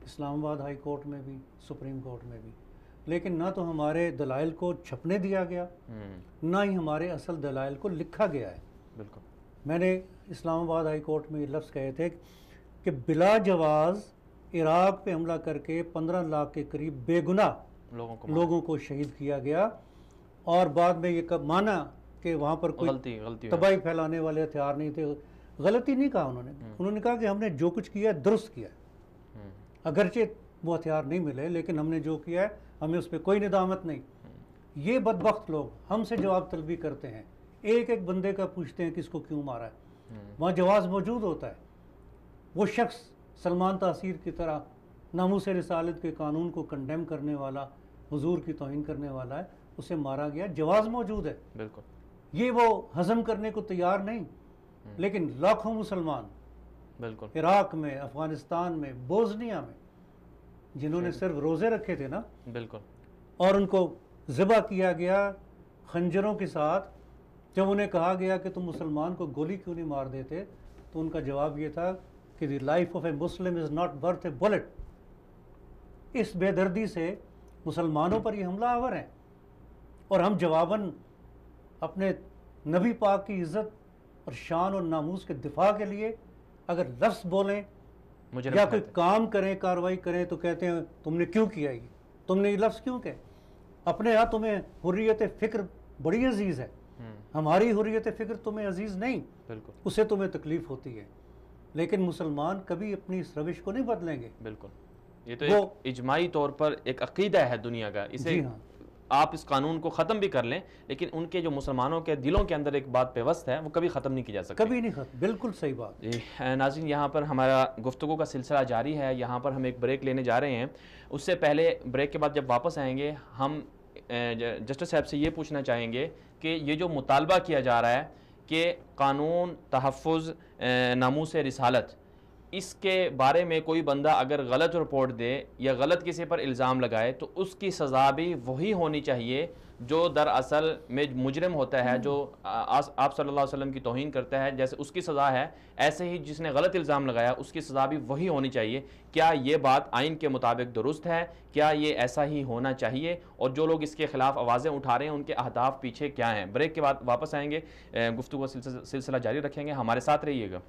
اسلام آباد ہائی کورٹ میں بھی، سپریم کورٹ میں بھی. لیکن نہ تو ہمارے دلائل کو چھپنے دیا گیا، نہ ہی ہمارے اصل دلائل کو لکھا گیا ہے. بالکل. میں نے اسلام آباد ہائی کورٹ میں یہ لفظ کہے تھے کہ بلا جواز عراق پہ حملہ کر کے 15 لاکھ کے قریب بے گناہ لوگوں کو شہید کیا گیا، اور بعد میں یہ مانا کہ وہاں پر کوئی تباہی پھیلانے والے ہتھیار نہیں تھے. غلطی نہیں کہا انہوں نے کہا کہ ہم نے جو کچھ کیا ہے درست کیا ہے. اگرچہ وہ ہتھیار نہیں ملے، لیکن ہم نے جو کیا ہے ہمیں اس پہ کوئی ندامت نہیں. یہ بدبخت لوگ ہم سے جواب طلبی کرتے ہیں، ایک ایک بندے کا پوچھتے ہیں کہ اس کو کیوں مارا ہے. وہاں جواز موجود ہوتا ہے. وہ شخص سلمان تاثیر کی طرح ناموس رسالت کے قانون کو کنڈیم کرنے والا، حضور کی توہین کرنے والا ہے، اسے مارا گیا، جواز موجود ہے. بالکل. یہ وہ ہضم کرنے کو تیار نہیں. لیکن لاکھوں مسلمان بالکل عراق میں، افغانستان میں، بوزنیا میں، جنہوں نے صرف روزے رکھے تھے نا، بالکل، اور ان کو ذبح کیا گیا خنجروں کے ساتھ. جب انہیں کہا گیا کہ تم مسلمان کو گولی کیوں نہیں مار دیتے، تو ان کا جواب یہ تھا کہ the life of a Muslim is not worth a bullet. اس بے دردی سے مسلمانوں پر یہ حملہ آور ہیں، اور ہم جواباً اپنے نبی پاک کی عزت اور شان اور ناموس کے دفاع کے لیے اگر لفظ بولیں یا کوئی کام کریں، کاروائی کریں، تو کہتے ہیں تم نے کیوں کیا، یہ تم نے یہ لفظ کیوں کہے. اپنے ہاں تمہیں حریت فکر بڑی عزیز ہے، ہماری حریت فکر تمہیں عزیز نہیں، بالکل، اسے تمہیں تکلیف ہوتی ہے. لیکن مسلمان کبھی اپنی اس روش کو نہیں بدلیں گے. بالکل، یہ تو ایک اجماعی طور پر ایک عقیدہ ہے دنیا کا. اسے آپ اس قانون کو ختم بھی کر لیں لیکن ان کے جو مسلمانوں کے دلوں کے اندر ایک بات پیوست ہے وہ کبھی ختم نہیں کی جا سکتی. کبھی نہیں ختم. بالکل صحیح بات. ناظرین، یہاں پر ہمارا گفتگو کا سلسلہ جاری ہے. یہاں پر ہم ایک بریک لینے جا رہے ہیں. اس سے پہلے بریک کے بعد جب واپس آئیں گے ہم جسٹس صاحب سے یہ پوچھنا چاہیں گے کہ یہ جو مطالبہ کیا جا رہا ہے کہ قانون تحفظ ناموس رسالت، اس کے بارے میں کوئی بندہ اگر غلط رپورٹ دے یا غلط کسی پر الزام لگائے تو اس کی سزا بھی وہی ہونی چاہیے جو دراصل میں مجرم ہوتا ہے، جو آپ صلی اللہ علیہ وسلم کی توہین کرتا ہے. جیسے اس کی سزا ہے ایسے ہی جس نے غلط الزام لگایا اس کی سزا بھی وہی ہونی چاہیے. کیا یہ بات آئین کے مطابق درست ہے؟ کیا یہ ایسا ہی ہونا چاہیے؟ اور جو لوگ اس کے خلاف آوازیں اٹھا رہے ہیں ان کے اہداف پیچھے کیا ہیں؟ بریک کے بعد واپس آئیں گے، گفتگو کا سلسلہ جاری رکھیں گے. ہمارے ساتھ رہیے گا.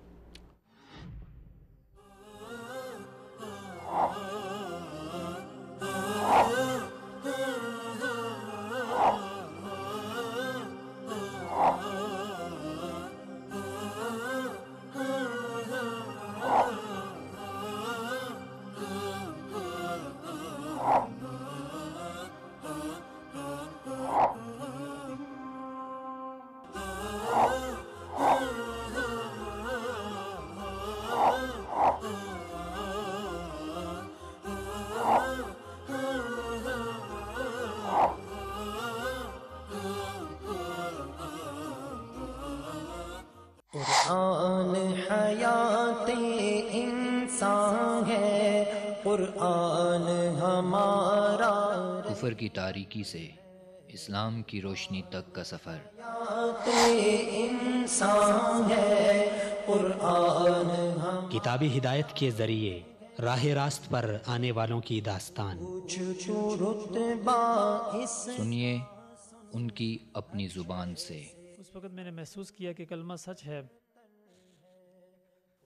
قرآن حیات انسان ہے، قرآن ہمارا. کفر کی تاریکی سے اسلام کی روشنی تک کا سفر. انسان ہے قرآن. کتابی ہدایت کے ذریعے راہ راست پر آنے والوں کی داستان. سنیے ان کی اپنی زبان سے. اس وقت میں نے محسوس کیا کہ کلمہ سچ ہے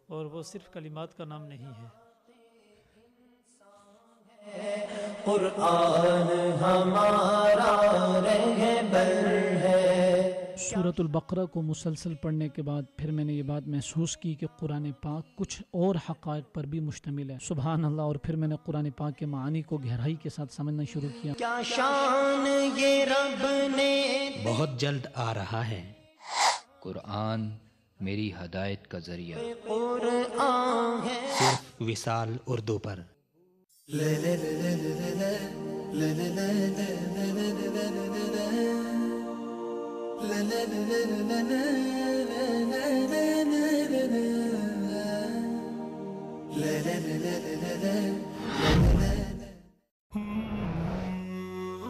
اور وہ صرف کلمات کا نام نہیں ہے. قرآن ہمارا رہبر ہے. سورۃ البقرہ کو مسلسل پڑھنے کے بعد پھر میں نے یہ بات محسوس کی کہ قرآن پاک کچھ اور حقائق پر بھی مشتمل ہے. سبحان اللہ. اور پھر میں نے قرآن پاک کے معانی کو گہرائی کے ساتھ سمجھنا شروع کیا. کیا شان یہ رب نے. بہت جلد آ رہا ہے. قرآن میری ہدایت کا ذریعہ. قرآن ہے صرف وصال اردو پر.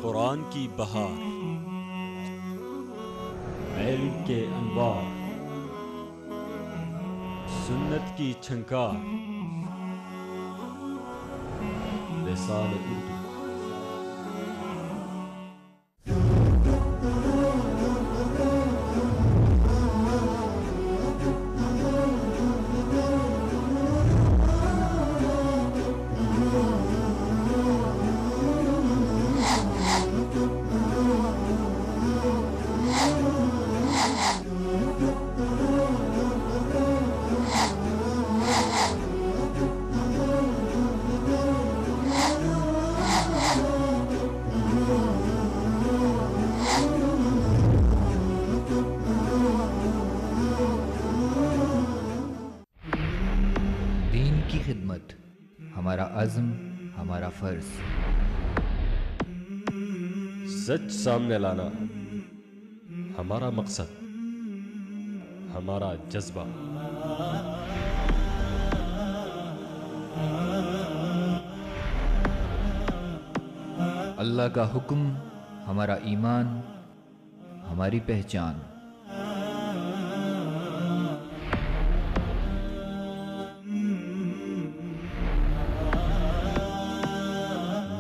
قرآن کی بہار، علم کے انوار، سنت کی چھنکار، لسان اردو. خدمت ہمارا عزم، ہمارا فرض. سچ سامنے لانا ہمارا مقصد، ہمارا جذبہ. اللہ کا حکم ہمارا ایمان، ہماری پہچان.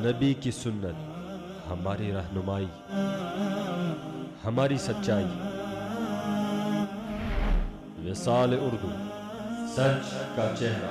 نبی کی سنت ہماری رہنمائی، ہماری سچائی. وصال اردو، سچ کا چہرہ.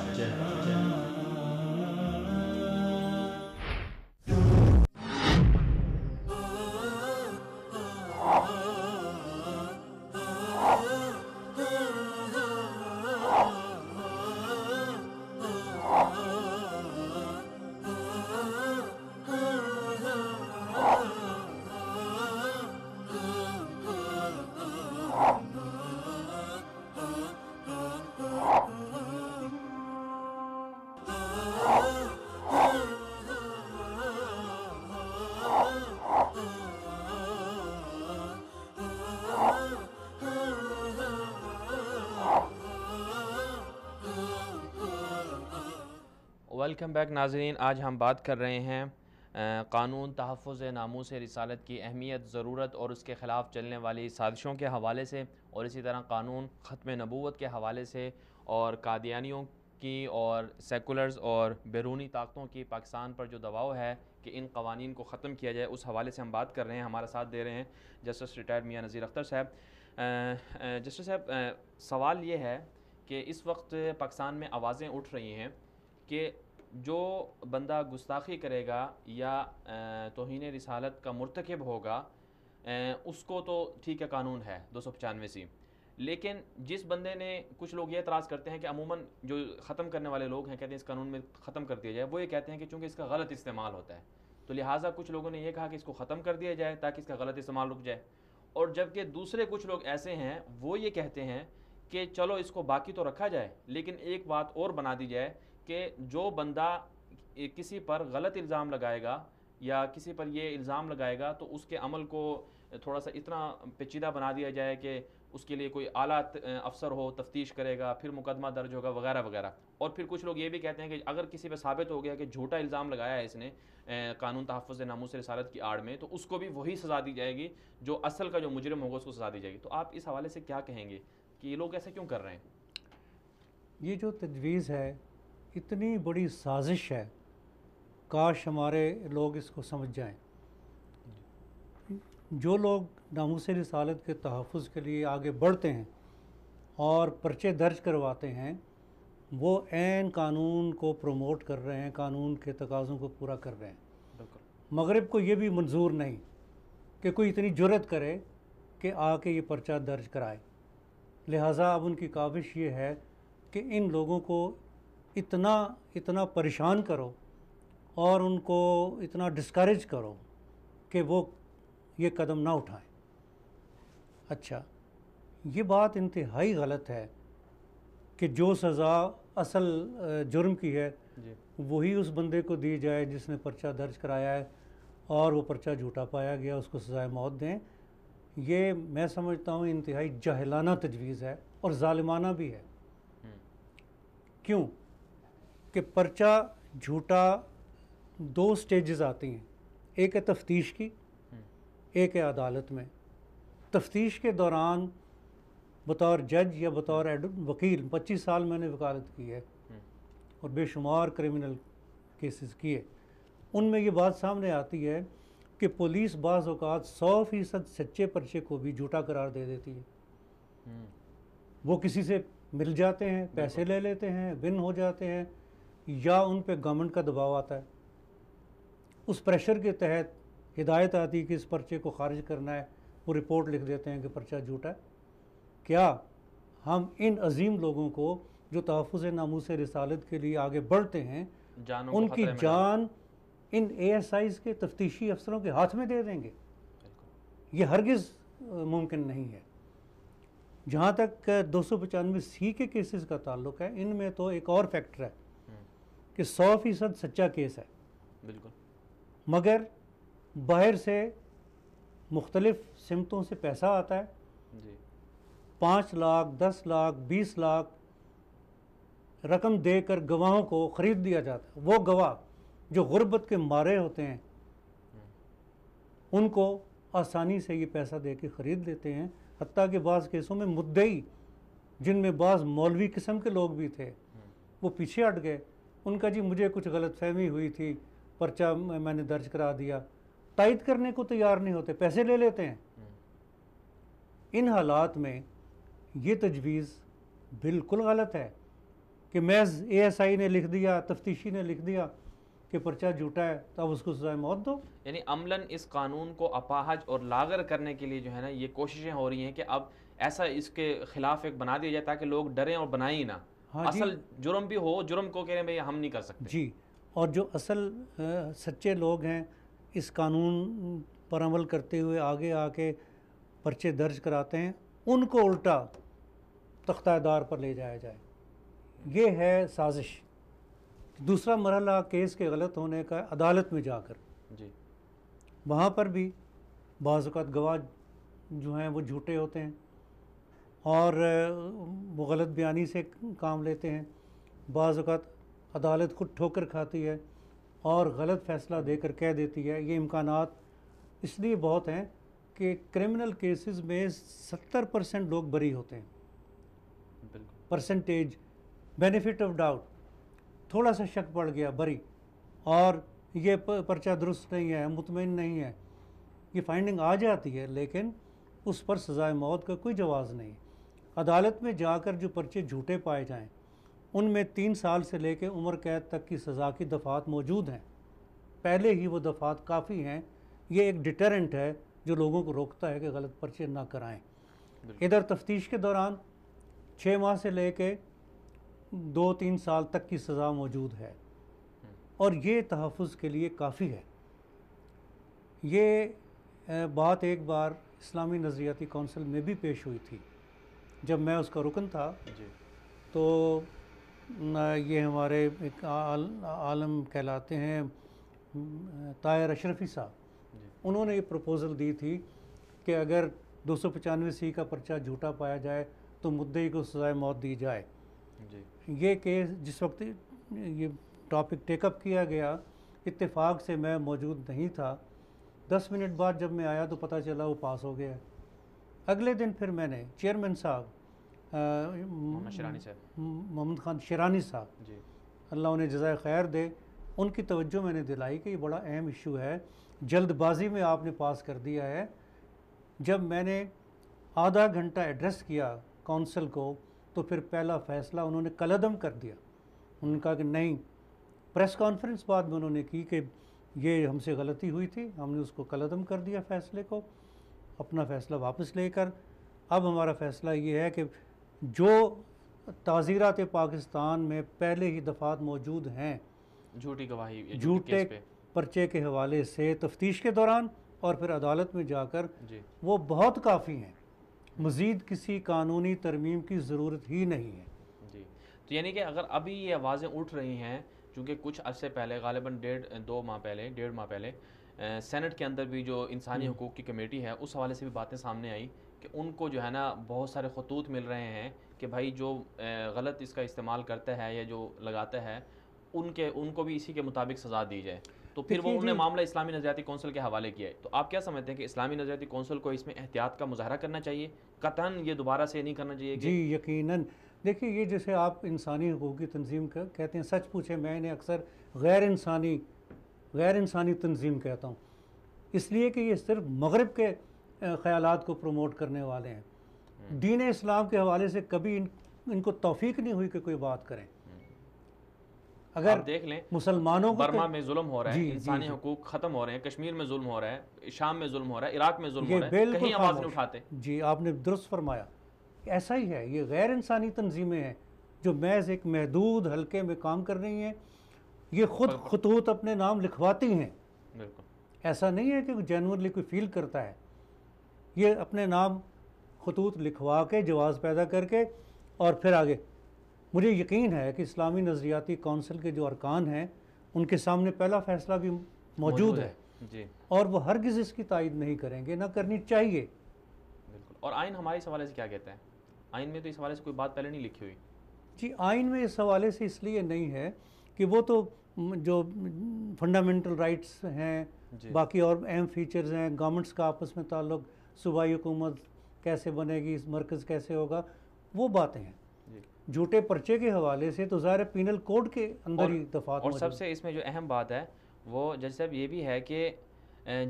ویلکم بیک ناظرین، آج ہم بات کر رہے ہیں قانون تحفظ ناموس رسالت کی اہمیت، ضرورت اور اس کے خلاف چلنے والی سازشوں کے حوالے سے، اور اسی طرح قانون ختم نبوت کے حوالے سے، اور قادیانیوں کی اور سیکولرز اور بیرونی طاقتوں کی پاکستان پر جو دباؤ ہے کہ ان قوانین کو ختم کیا جائے، اس حوالے سے ہم بات کر رہے ہیں۔ ہمارا ساتھ دے رہے ہیں جسٹس ریٹائرڈ میاں نذیر اختر صاحب۔ جسٹس صاحب، سوال یہ ہے کہ اس وقت پاکستان میں آوازیں اٹھ رہی ہیں کہ جو بندہ گستاخی کرے گا یا توہین رسالت کا مرتکب ہوگا اس کو تو ٹھیک ہے قانون ہے 295 لیکن جس بندے نے، کچھ لوگ یہ اعتراض کرتے ہیں کہ عموماً جو ختم کرنے والے لوگ ہیں کہتے ہیں اس قانون میں ختم کر دیا جائے، وہ یہ کہتے ہیں کہ چونکہ اس کا غلط استعمال ہوتا ہے تو لہٰذا کچھ لوگوں نے یہ کہا کہ اس کو ختم کر دیا جائے تاکہ اس کا غلط استعمال رک جائے، اور جبکہ دوسرے کچھ لوگ ایسے ہیں وہ یہ کہتے ہیں کہ چلو اس کو باقی تو رکھا جائے لیکن ایک بات اور بنا دی جائے کہ جو بندہ کسی پر غلط الزام لگائے گا یا کسی پر یہ الزام لگائے گا تو اس کے عمل کو تھوڑا سا اتنا پیچیدہ بنا دیا جائے کہ اس کے لیے کوئی اعلیٰ افسر ہو، تفتیش کرے گا، پھر مقدمہ درج ہوگا وغیرہ وغیرہ۔ اور پھر کچھ لوگ یہ بھی کہتے ہیں کہ اگر کسی پہ ثابت ہو گیا کہ جھوٹا الزام لگایا ہے اس نے قانون تحفظ ناموس رسالت کی آڑ میں، تو اس کو بھی وہی سزا دی جائے گی، جو اصل کا جو مجرم ہوگا اس کو سزا دی جائے گی۔ تو آپ اس حوالے سے کیا کہیں گے کہ یہ لوگ ایسا کیوں کر رہے ہیں؟ یہ جو تجویز ہے اتنی بڑی سازش ہے، کاش ہمارے لوگ اس کو سمجھ جائیں۔ جو لوگ ناموس رسالت کے تحفظ کے لیے آگے بڑھتے ہیں اور پرچے درج کرواتے ہیں، وہ عین قانون کو پروموٹ کر رہے ہیں، قانون کے تقاضوں کو پورا کر رہے ہیں۔ مغرب کو یہ بھی منظور نہیں کہ کوئی اتنی جرت کرے کہ آ کے یہ پرچہ درج کرائے، لہٰذا اب ان کی کاوش یہ ہے کہ ان لوگوں کو اتنا پریشان کرو اور ان کو اتنا ڈسکریج کرو کہ وہ یہ قدم نہ اٹھائیں۔ اچھا، یہ بات انتہائی غلط ہے کہ جو سزا اصل جرم کی ہے وہی اس بندے کو دی جائے جس نے پرچہ درج کرایا ہے اور وہ پرچہ جھوٹا پایا گیا، اس کو سزائے موت دیں۔ یہ میں سمجھتا ہوں انتہائی جاہلانہ تجویز ہے اور ظالمانہ بھی ہے۔ کیوں کہ پرچہ جھوٹا دو سٹیجز آتی ہیں، ایک ہے تفتیش کی، ایک ہے عدالت میں۔ تفتیش کے دوران بطور جج یا بطور وکیل 25 سال میں نے وکالت کی ہے اور بے شمار کرمنل کیسز کیے، ان میں یہ بات سامنے آتی ہے کہ پولیس بعض اوقات 100% سچے پرچے کو بھی جھوٹا قرار دے دیتی ہے۔ وہ کسی سے مل جاتے ہیں، پیسے لے لیتے ہیں، ون ہو جاتے ہیں، یا ان پہ گورنمنٹ کا دباؤ آتا ہے، اس پریشر کے تحت ہدایت آتی ہے کہ اس پرچے کو خارج کرنا ہے، وہ رپورٹ لکھ دیتے ہیں کہ پرچہ جھوٹا ہے۔ کیا ہم ان عظیم لوگوں کو جو تحفظ ناموس رسالت کے لیے آگے بڑھتے ہیں ان کی جان ان ASIs کے تفتیشی افسروں کے ہاتھ میں دے دیں گے؟ یہ ہرگز ممکن نہیں ہے۔ جہاں تک 295C کے کیسز کا تعلق ہے، ان میں تو ایک اور فیکٹر ہے کہ 100% سچا کیس ہے، بالکل، مگر باہر سے مختلف سمتوں سے پیسہ آتا ہے، 5 لاکھ 10 لاکھ 20 لاکھ رقم دے کر گواہوں کو خرید دیا جاتا ہے۔ وہ گواہ جو غربت کے مارے ہوتے ہیں ان کو آسانی سے یہ پیسہ دے کے خرید لیتے ہیں، حتیٰ کہ بعض کیسوں میں مدعی جن میں بعض مولوی قسم کے لوگ بھی تھے وہ پیچھے ہٹ گئے، ان کا جی مجھے کچھ غلط فہمی ہوئی تھی، پرچہ میں نے درج کرا دیا، تائید کرنے کو تیار نہیں ہوتے، پیسے لے لیتے ہیں۔ ان حالات میں یہ تجویز بالکل غلط ہے کہ محض ASI نے لکھ دیا، تفتیشی نے لکھ دیا کہ پرچہ جھوٹا ہے تو اب اس کو سزائے موت دو۔ یعنی عملاً اس قانون کو اپاہج اور لاغر کرنے کے لیے جو ہے نا یہ کوششیں ہو رہی ہیں کہ اب ایسا اس کے خلاف ایک بنا دیا جائے تاکہ لوگ ڈریں اور بنائیں ہی نہ۔ اصل جرم بھی ہو، جرم کو کہہ رہے ہیں بھئی ہم نہیں کر سکتے۔ جی، اور جو اصل سچے لوگ ہیں اس قانون پر عمل کرتے ہوئے آگے آ کے پرچے درج کراتے ہیں، ان کو الٹا تختہ دار پر لے جایا جائے۔ یہ ہے سازش۔ دوسرا مرحلہ کیس کے غلط ہونے کا عدالت میں جا کر، جی، وہاں پر بھی بعض اوقات گواہ جو ہیں وہ جھوٹے ہوتے ہیں اور وہ غلط بیانی سے کام لیتے ہیں، بعض اوقات عدالت خود ٹھوکر کھاتی ہے اور غلط فیصلہ دے کر کہہ دیتی ہے. یہ امکانات اس لیے بہت ہیں کہ کرمنل کیسز میں 70% لوگ بری ہوتے ہیں. پرسنٹیج بینیفٹ آف ڈاؤٹ، تھوڑا سا شک پڑ گیا بری، اور یہ پرچہ درست نہیں ہے، مطمئن نہیں ہے، یہ فائنڈنگ آ جاتی ہے، لیکن اس پر سزائے موت کا کوئی جواز نہیں. عدالت میں جا کر جو پرچے جھوٹے پائے جائیں ان میں 3 سال سے لے کے عمر قید تک کی سزا کی دفعات موجود ہیں. پہلے ہی وہ دفعات کافی ہیں. یہ ایک ڈیٹرنٹ ہے جو لوگوں کو روکتا ہے کہ غلط پرچے نہ کرائیں. ادھر تفتیش کے دوران 6 ماہ سے لے کے 2-3 سال تک کی سزا موجود ہے، اور یہ تحفظ کے لیے کافی ہے. یہ بات ایک بار اسلامی نظریاتی کونسل میں بھی پیش ہوئی تھی جب میں اس کا رکن تھا. تو یہ ہمارے ایک عالم کہلاتے ہیں طاہر اشرفی صاحب، انہوں نے یہ پروپوزل دی تھی کہ اگر 295C کا پرچہ جھوٹا پایا جائے تو مدعی کو سزائے موت دی جائے. یہ کیس جس وقت یہ ٹاپک ٹیک اپ کیا گیا، اتفاق سے میں موجود نہیں تھا. 10 منٹ بعد جب میں آیا تو پتہ چلا وہ پاس ہو گیا. اگلے دن پھر میں نے چیئرمین صاحب محمد خان شیرانی صاحب، اللہ انہیں جزائے خیر دے، ان کی توجہ میں نے دلائی کہ یہ بڑا اہم ایشو ہے، جلد بازی میں آپ نے پاس کر دیا ہے. جب میں نے آدھا گھنٹہ ایڈریس کیا کونسل کو تو پھر پہلا فیصلہ انہوں نے کالعدم کر دیا. انہوں نے کہا کہ نہیں. پریس کانفرنس بعد میں انہوں نے کی کہ یہ ہم سے غلطی ہوئی تھی، ہم نے اس کو کالعدم کر دیا فیصلے کو، اپنا فیصلہ واپس لے کر. اب ہمارا فیصلہ یہ ہے کہ جو تعزیرات پاکستان میں پہلے ہی دفعات موجود ہیں جھوٹی گواہی، جھوٹے پرچے کے حوالے سے تفتیش کے دوران اور پھر عدالت میں جا کر، وہ بہت کافی ہیں. مزید کسی قانونی ترمیم کی ضرورت ہی نہیں ہے. جی، تو یعنی کہ اگر ابھی یہ آوازیں اٹھ رہی ہیں، چونکہ کچھ عرصے پہلے غالباً 1.5 ماہ پہلے سینٹ کے اندر بھی جو انسانی حقوق کی کمیٹی ہے اس حوالے سے بھی باتیں سامنے آئیں کہ ان کو جو ہے نا بہت سارے خطوط مل رہے ہیں کہ بھائی جو غلط اس کا استعمال کرتا ہے یا جو لگاتا ہے ان کو بھی اسی کے مطابق سزا دی جائے. تو پھر وہ انہوں نے معاملہ اسلامی نظریاتی کونسل کے حوالے کیا ہے. تو آپ کیا سمجھتے ہیں کہ اسلامی نظریاتی کونسل کو اس میں احتیاط کا مظاہرہ کرنا چاہیے؟ قطعاً یہ دوبارہ سے نہیں کرنا چاہیے؟ جی یقیناً. دیکھیے یہ جیسے آپ انسانی حقوق کی تنظیم کہتے ہیں، سچ پوچھیں میں انہیں اکثر غیر انسانی تنظیم کہتا ہوں، اس لیے کہ یہ صرف مغرب کے خیالات کو پروموٹ کرنے والے ہیں. دین اسلام کے حوالے سے کبھی ان کو توفیق نہیں ہوئی کہ کوئی بات کریں. اگر دیکھ لیں مسلمانوں کو برما میں ظلم ہو رہا ہے، انسانی حقوق ختم ہو رہے ہیں، کشمیر میں ظلم ہو رہا ہے، شام میں ظلم ہو رہا ہے، عراق میں ظلم ہو رہا ہے، کہیں آواز نہیں اٹھاتے. جی آپ نے درست فرمایا، ایسا ہی ہے. یہ غیر انسانی تنظیمیں ہیں جو محض ایک محدود حلقے میں کام کر رہی ہیں. یہ خود خطوط اپنے نام لکھواتی ہیں، ایسا نہیں ہے کہ جینورلی کوئی فیل کرتا ہے. یہ اپنے نام خطوط لکھوا کے جواز پیدا کر کے اور پھر آگے. مجھے یقین ہے کہ اسلامی نظریاتی کونسل کے جو ارکان ہیں ان کے سامنے پہلا فیصلہ بھی موجود ہے، اور وہ ہرگز اس کی تائید نہیں کریں گے، نہ کرنی چاہیے. بالکل. اور آئین ہمارے اس حوالے سے کیا کہتا ہے؟ آئین میں تو اس حوالے سے کوئی بات پہلے نہیں لکھی ہوئی. جی آئین میں اس حوالے سے اس لیے نہیں ہے کہ وہ تو جو فنڈامنٹل رائٹس ہیں، باقی اور اہم فیچرز ہیں، گورنمنٹس کا آپس میں تعلق، صوبائی حکومت کیسے بنے گی، مرکز کیسے ہوگا، وہ باتیں ہیں. جھوٹے پرچے کے حوالے سے تو ظاہر پینل کوڈ کے اندر ہی دفعات. اور سب سے اس میں جو اہم بات ہے وہ جج صاحب یہ بھی ہے کہ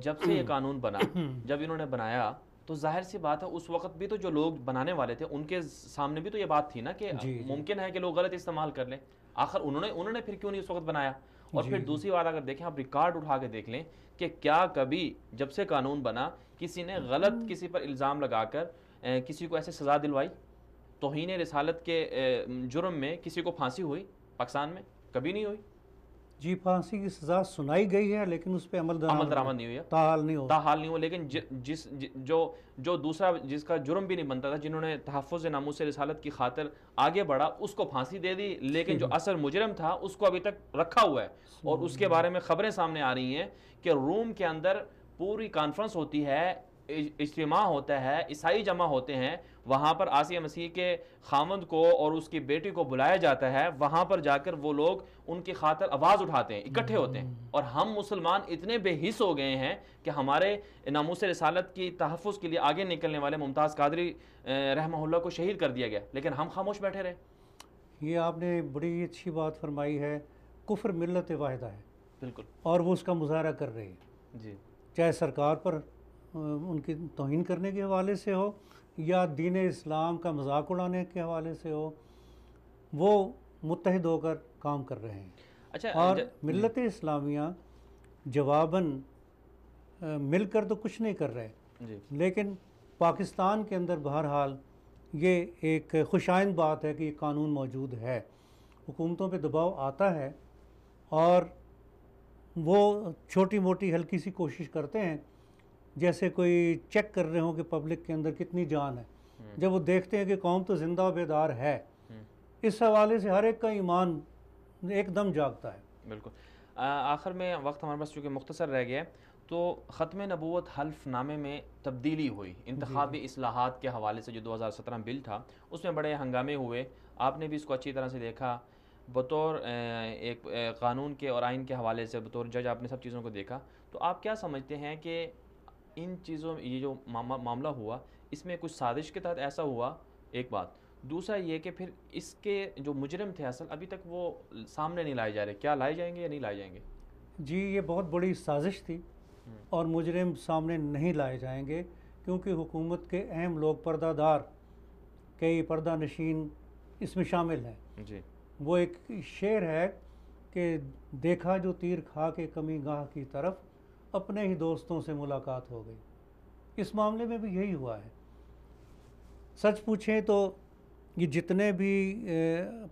جب سے یہ قانون بنا، جب انہوں نے بنایا تو ظاہر سی بات ہے اس وقت بھی تو جو لوگ بنانے والے تھے ان کے سامنے بھی تو یہ بات تھی نا کہ ممکن ہے کہ لوگ غلط استعمال کر لیں. آخر انہوں نے پھر کیوں نہیں اس وقت بنایا؟ اور پھر دوسری بات اگر دیکھیں، آپ ریکارڈ اٹھا کے دیکھ لیں کہ کیا کبھی جب سے قانون بنا کسی نے غلط کسی پر الزام لگا کر کسی کو ایسے سزا دلوائی؟ توہین رسالت کے جرم میں کسی کو پھانسی ہوئی پاکستان میں؟ کبھی نہیں ہوئی. جی پھانسی کی سزا سنائی گئی ہے لیکن اس پہ عمل درآمد نہیں ہوئی، تاحال نہیں ہوا. لیکن جو دوسرا جس کا جرم بھی نہیں بنتا تھا، جنہوں نے تحفظ ناموس رسالت کی خاطر آگے بڑھا، اس کو پھانسی دے دی، لیکن جو اصل مجرم تھا اس کو ابھی تک رکھا ہوا ہے. اور اس کے بارے میں خبریں سامنے آ رہی ہیں کہ روم کے اندر پوری کانفرنس ہوتی ہے اجتماع ہوتا ہے، عیسائی جمع ہوتے ہیں، وہاں پر عیسی مسیح کے خامند کو اور اس کی بیٹی کو بلایا جاتا ہے، وہاں پر جا کر وہ لوگ ان کی خاطر آواز اٹھاتے ہیں، اکٹھے ہوتے ہیں، اور ہم مسلمان اتنے بے حس ہو گئے ہیں کہ ہمارے ناموس رسالت کی تحفظ کے لیے آگے نکلنے والے ممتاز قادری رحمہ اللہ کو شہید کر دیا گیا، لیکن ہم خاموش بیٹھے رہے۔ یہ آپ نے بڑی اچھی بات فرمائی ہے، کفر ملت واحدہ ہے، بالکل، اور وہ اس کا مظاہرہ کر رہی ہے، جی، چاہے سرکار پر ان کی توہین کرنے کے حوالے سے ہو یا دین اسلام کا مذاق اڑانے کے حوالے سے ہو، وہ متحد ہو کر کام کر رہے ہیں۔ اچھا، اور ملت اسلامیہ جواباً مل کر تو کچھ نہیں کر رہے، جی، لیکن پاکستان کے اندر بہرحال یہ ایک خوشائند بات ہے کہ یہ قانون موجود ہے، حکومتوں پہ دباؤ آتا ہے اور وہ چھوٹی موٹی ہلکی سی کوشش کرتے ہیں، جیسے کوئی چیک کر رہے ہوں کہ پبلک کے اندر کتنی جان ہے، جب وہ دیکھتے ہیں کہ قوم تو زندہ و بیدار ہے، اس حوالے سے ہر ایک کا ایمان ایک دم جاگتا ہے۔ بالکل۔ آخر میں وقت ہمارے پاس چونکہ مختصر رہ گیا، تو ختم نبوت حلف نامے میں تبدیلی ہوئی انتخابی اصلاحات کے حوالے سے، جو 2017 بل تھا اس میں بڑے ہنگامے ہوئے، آپ نے بھی اس کو اچھی طرح سے دیکھا، بطور ایک قانون کے اور آئین کے حوالے سے بطور جج آپ نے سب چیزوں کو دیکھا، تو آپ کیا سمجھتے ہیں کہ ان چیزوں یہ جو معاملہ ہوا اس میں کچھ سازش کے تحت ایسا ہوا؟ ایک بات، دوسرا یہ کہ پھر اس کے جو مجرم تھے اصل ابھی تک وہ سامنے نہیں لائے جا رہے، کیا لائے جائیں گے یا نہیں لائے جائیں گے؟ جی، یہ بہت بڑی سازش تھی اور مجرم سامنے نہیں لائے جائیں گے، کیونکہ حکومت کے اہم لوگ پردہ دار، کئی پردہ نشین اس میں شامل ہیں۔ جی، وہ ایک شعر ہے کہ دیکھا جو تیر کھا کے کمی گاہ کی طرف، اپنے ہی دوستوں سے ملاقات ہو گئی۔ اس معاملے میں بھی یہی ہوا ہے۔ سچ پوچھیں تو یہ جتنے بھی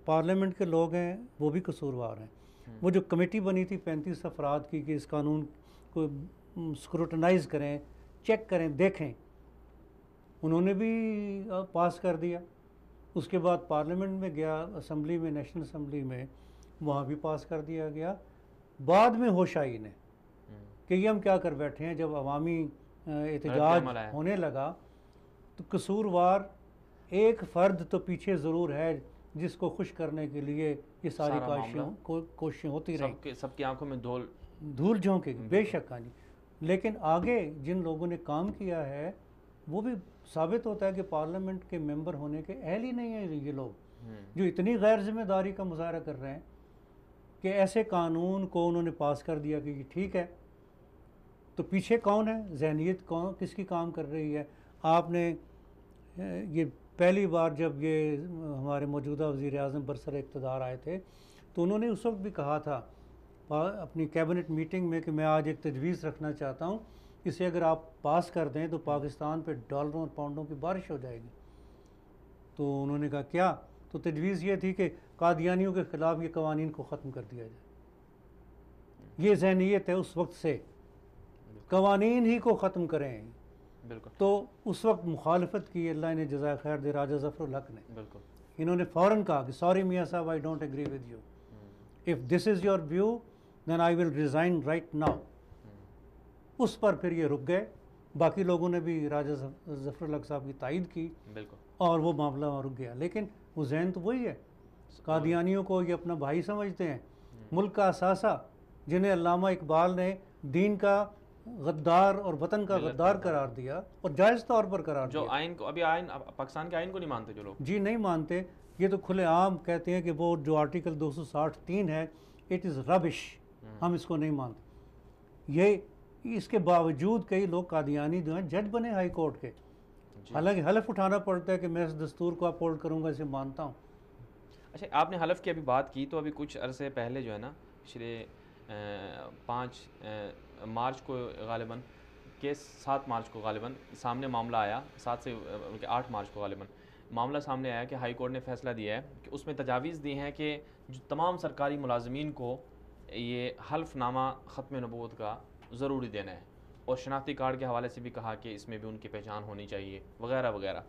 پارلیمنٹ کے لوگ ہیں وہ بھی قصوروار ہیں۔ وہ جو کمیٹی بنی تھی 35 افراد کی کہ اس قانون کو اسکروٹنائز کریں، چیک کریں، دیکھیں، انہوں نے بھی پاس کر دیا۔ اس کے بعد پارلیمنٹ میں گیا، اسمبلی میں، نیشنل اسمبلی میں، وہاں بھی پاس کر دیا گیا۔ بعد میں ہوش آئی نے کہ یہ ہم کیا کر بیٹھے ہیں، جب عوامی احتجاج ہونے لگا تو قصوروار ایک فرد تو پیچھے ضرور ہے جس کو خوش کرنے کے لیے یہ ساری کوششیں ہوتی رہیں، سب کی آنکھوں میں دھول جھونکے گی، بے شک ہاں جی۔ لیکن آگے جن لوگوں نے کام کیا ہے وہ بھی ثابت ہوتا ہے کہ پارلیمنٹ کے ممبر ہونے کے اہل ہی نہیں ہیں یہ لوگ، جو اتنی غیر ذمہ داری کا مظاہرہ کر رہے ہیں کہ ایسے قانون کو انہوں نے پاس کر دیا کہ یہ ٹھیک ہے۔ تو پیچھے کون ہے، ذہنیت کون کس کی کام کر رہی ہے؟ آپ نے یہ پہلی بار جب یہ ہمارے موجودہ وزیر اعظم برسر اقتدار آئے تھے تو انہوں نے اس وقت بھی کہا تھا اپنی کیبنٹ میٹنگ میں کہ میں آج ایک تجویز رکھنا چاہتا ہوں، اسے اگر آپ پاس کر دیں تو پاکستان پہ ڈالروں اور پاؤنڈوں کی بارش ہو جائے گی۔ تو انہوں نے کہا کیا؟ تو تجویز یہ تھی کہ قادیانیوں کے خلاف یہ قوانین کو ختم کر دیا جائے۔ یہ ذہنیت ہے اس وقت سے، قوانین ہی کو ختم کریں۔ بالکل۔ تو اس وقت مخالفت کی، اللہ نے جزائے خیر دے، راجہ ظفر الحق نے، بالکل، انہوں نے فوراً کہا کہ سوری میاں صاحب، I don't agree with you, if this is your view then I will resign right now. اس پر پھر یہ رک گئے، باقی لوگوں نے بھی راجہ ظفر الحق صاحب کی تائید کی، بالکل، اور وہ معاملہ وہاں رک گیا۔ لیکن وہ ذہن تو وہی ہے، قادیانیوں کو یہ اپنا بھائی سمجھتے ہیں، ملک کا اثاثہ، جنہیں علامہ اقبال نے دین کا غدار اور وطن کا غدار قرار دیا اور جائز طور پر قرار دیا۔ جو آئین کو ابھی آئین پاکستان کے آئین کو نہیں مانتے جو لوگ، جی نہیں مانتے، یہ تو کھلے عام کہتے ہیں کہ وہ جو آرٹیکل 260(3) ہے اٹ از ربش، ہم اس کو نہیں مانتے۔ یہ اس کے باوجود کئی لوگ قادیانی جو ہیں جج بنے ہائی کورٹ کے، حالانکہ حلف اٹھانا پڑتا ہے کہ میں اس دستور کو اپہولڈ کروں گا، اسے مانتا ہوں۔ اچھا، آپ نے حلف کی ابھی بات کی، تو ابھی کچھ عرصے پہلے جو ہے نا، پچھلے 5 مارچ کو غالباً کہ 7 مارچ کو غالباً سامنے معاملہ آیا، 7 سے 8 مارچ کو غالباً معاملہ سامنے آیا کہ ہائی کورٹ نے فیصلہ دیا ہے کہ اس میں تجاویز دی ہیں کہ جو تمام سرکاری ملازمین کو یہ حلف نامہ ختم نبوت کا ضروری دینا ہے، اور شناختی کارڈ کے حوالے سے بھی کہا کہ اس میں بھی ان کی پہچان ہونی چاہیے وغیرہ وغیرہ۔